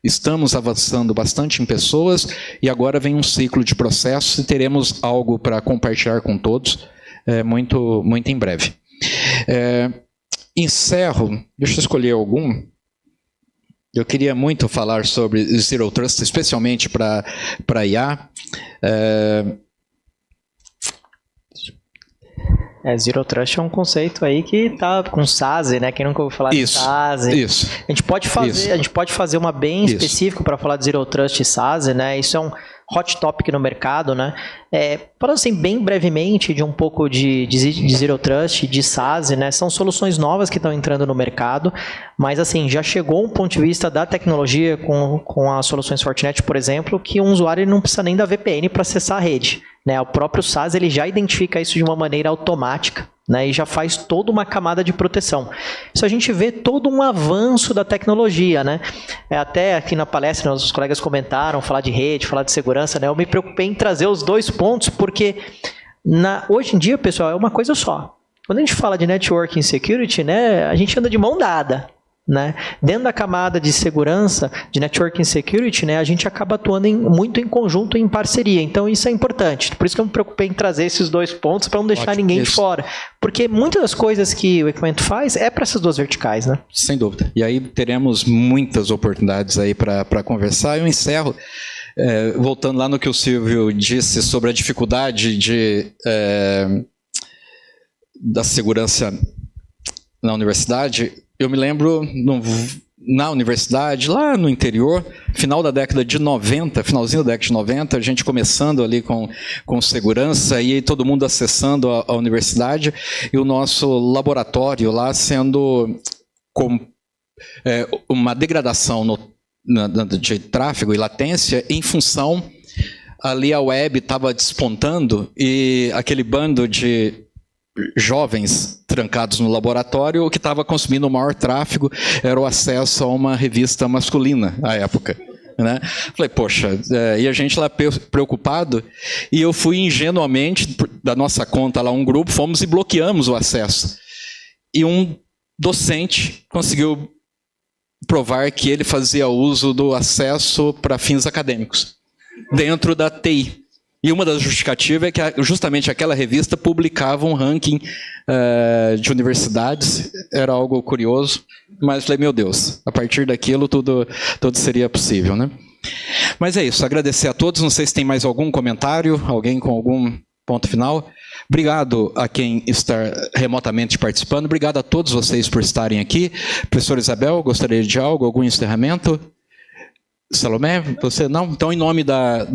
estamos avançando bastante em pessoas, e agora vem um ciclo de processos, e teremos algo para compartilhar com todos muito em breve. Encerro, deixa eu escolher algum. Eu queria muito falar sobre Zero Trust, especialmente para IA. Zero Trust é um conceito aí que está com SASE, né? Quem nunca ouviu falar de SASE? Isso. A gente pode fazer uma bem específica para falar de Zero Trust e SASE, né? Isso é um hot topic no mercado, né? Falando assim, bem brevemente de um pouco de Zero Trust, de SASE, né? São soluções novas que estão entrando no mercado, mas assim, já chegou um ponto de vista da tecnologia com as soluções Fortinet, por exemplo, que um usuário não precisa nem da VPN para acessar a rede, né? O próprio SASE ele já identifica isso de uma maneira automática, né, e já faz toda uma camada de proteção. Isso a gente vê todo um avanço da tecnologia, né? Até aqui na palestra, os colegas comentaram, falar de rede, falar de segurança, né? Eu me preocupei em trazer os dois pontos, porque hoje em dia, pessoal, é uma coisa só. Quando a gente fala de networking security, né, a gente anda de mão dada, né? Dentro da camada de segurança, de networking security, né, a gente acaba atuando muito em conjunto, em parceria. Então isso é importante. Por isso que eu me preocupei em trazer esses dois pontos para não deixar ninguém de fora. Porque muitas das coisas que o equipamento faz é para essas duas verticais, né? Sem dúvida. E aí teremos muitas oportunidades aí para conversar. Eu encerro voltando lá no que o Silvio disse sobre a dificuldade da segurança na universidade. Eu me lembro, na universidade, lá no interior, final da década de 90, finalzinho da década de 90, a gente começando ali com segurança e todo mundo acessando a universidade e o nosso laboratório lá sendo com uma degradação de tráfego e latência em função, ali a web estava despontando e aquele bando de jovens trancados no laboratório, o que estava consumindo o maior tráfego era o acesso a uma revista masculina à época. Né? Falei, poxa, e a gente lá preocupado, e eu fui ingenuamente, da nossa conta lá, um grupo, fomos e bloqueamos o acesso. E um docente conseguiu provar que ele fazia uso do acesso para fins acadêmicos, dentro da TI. E uma das justificativas é que justamente aquela revista publicava um ranking de universidades, era algo curioso, mas falei, meu Deus, a partir daquilo tudo seria possível, né? Mas é isso, agradecer a todos, não sei se tem mais algum comentário, alguém com algum ponto final. Obrigado a quem está remotamente participando, obrigado a todos vocês por estarem aqui. Professora Isabel, gostaria de algo, algum encerramento? Salomé, você não? Então, em nome da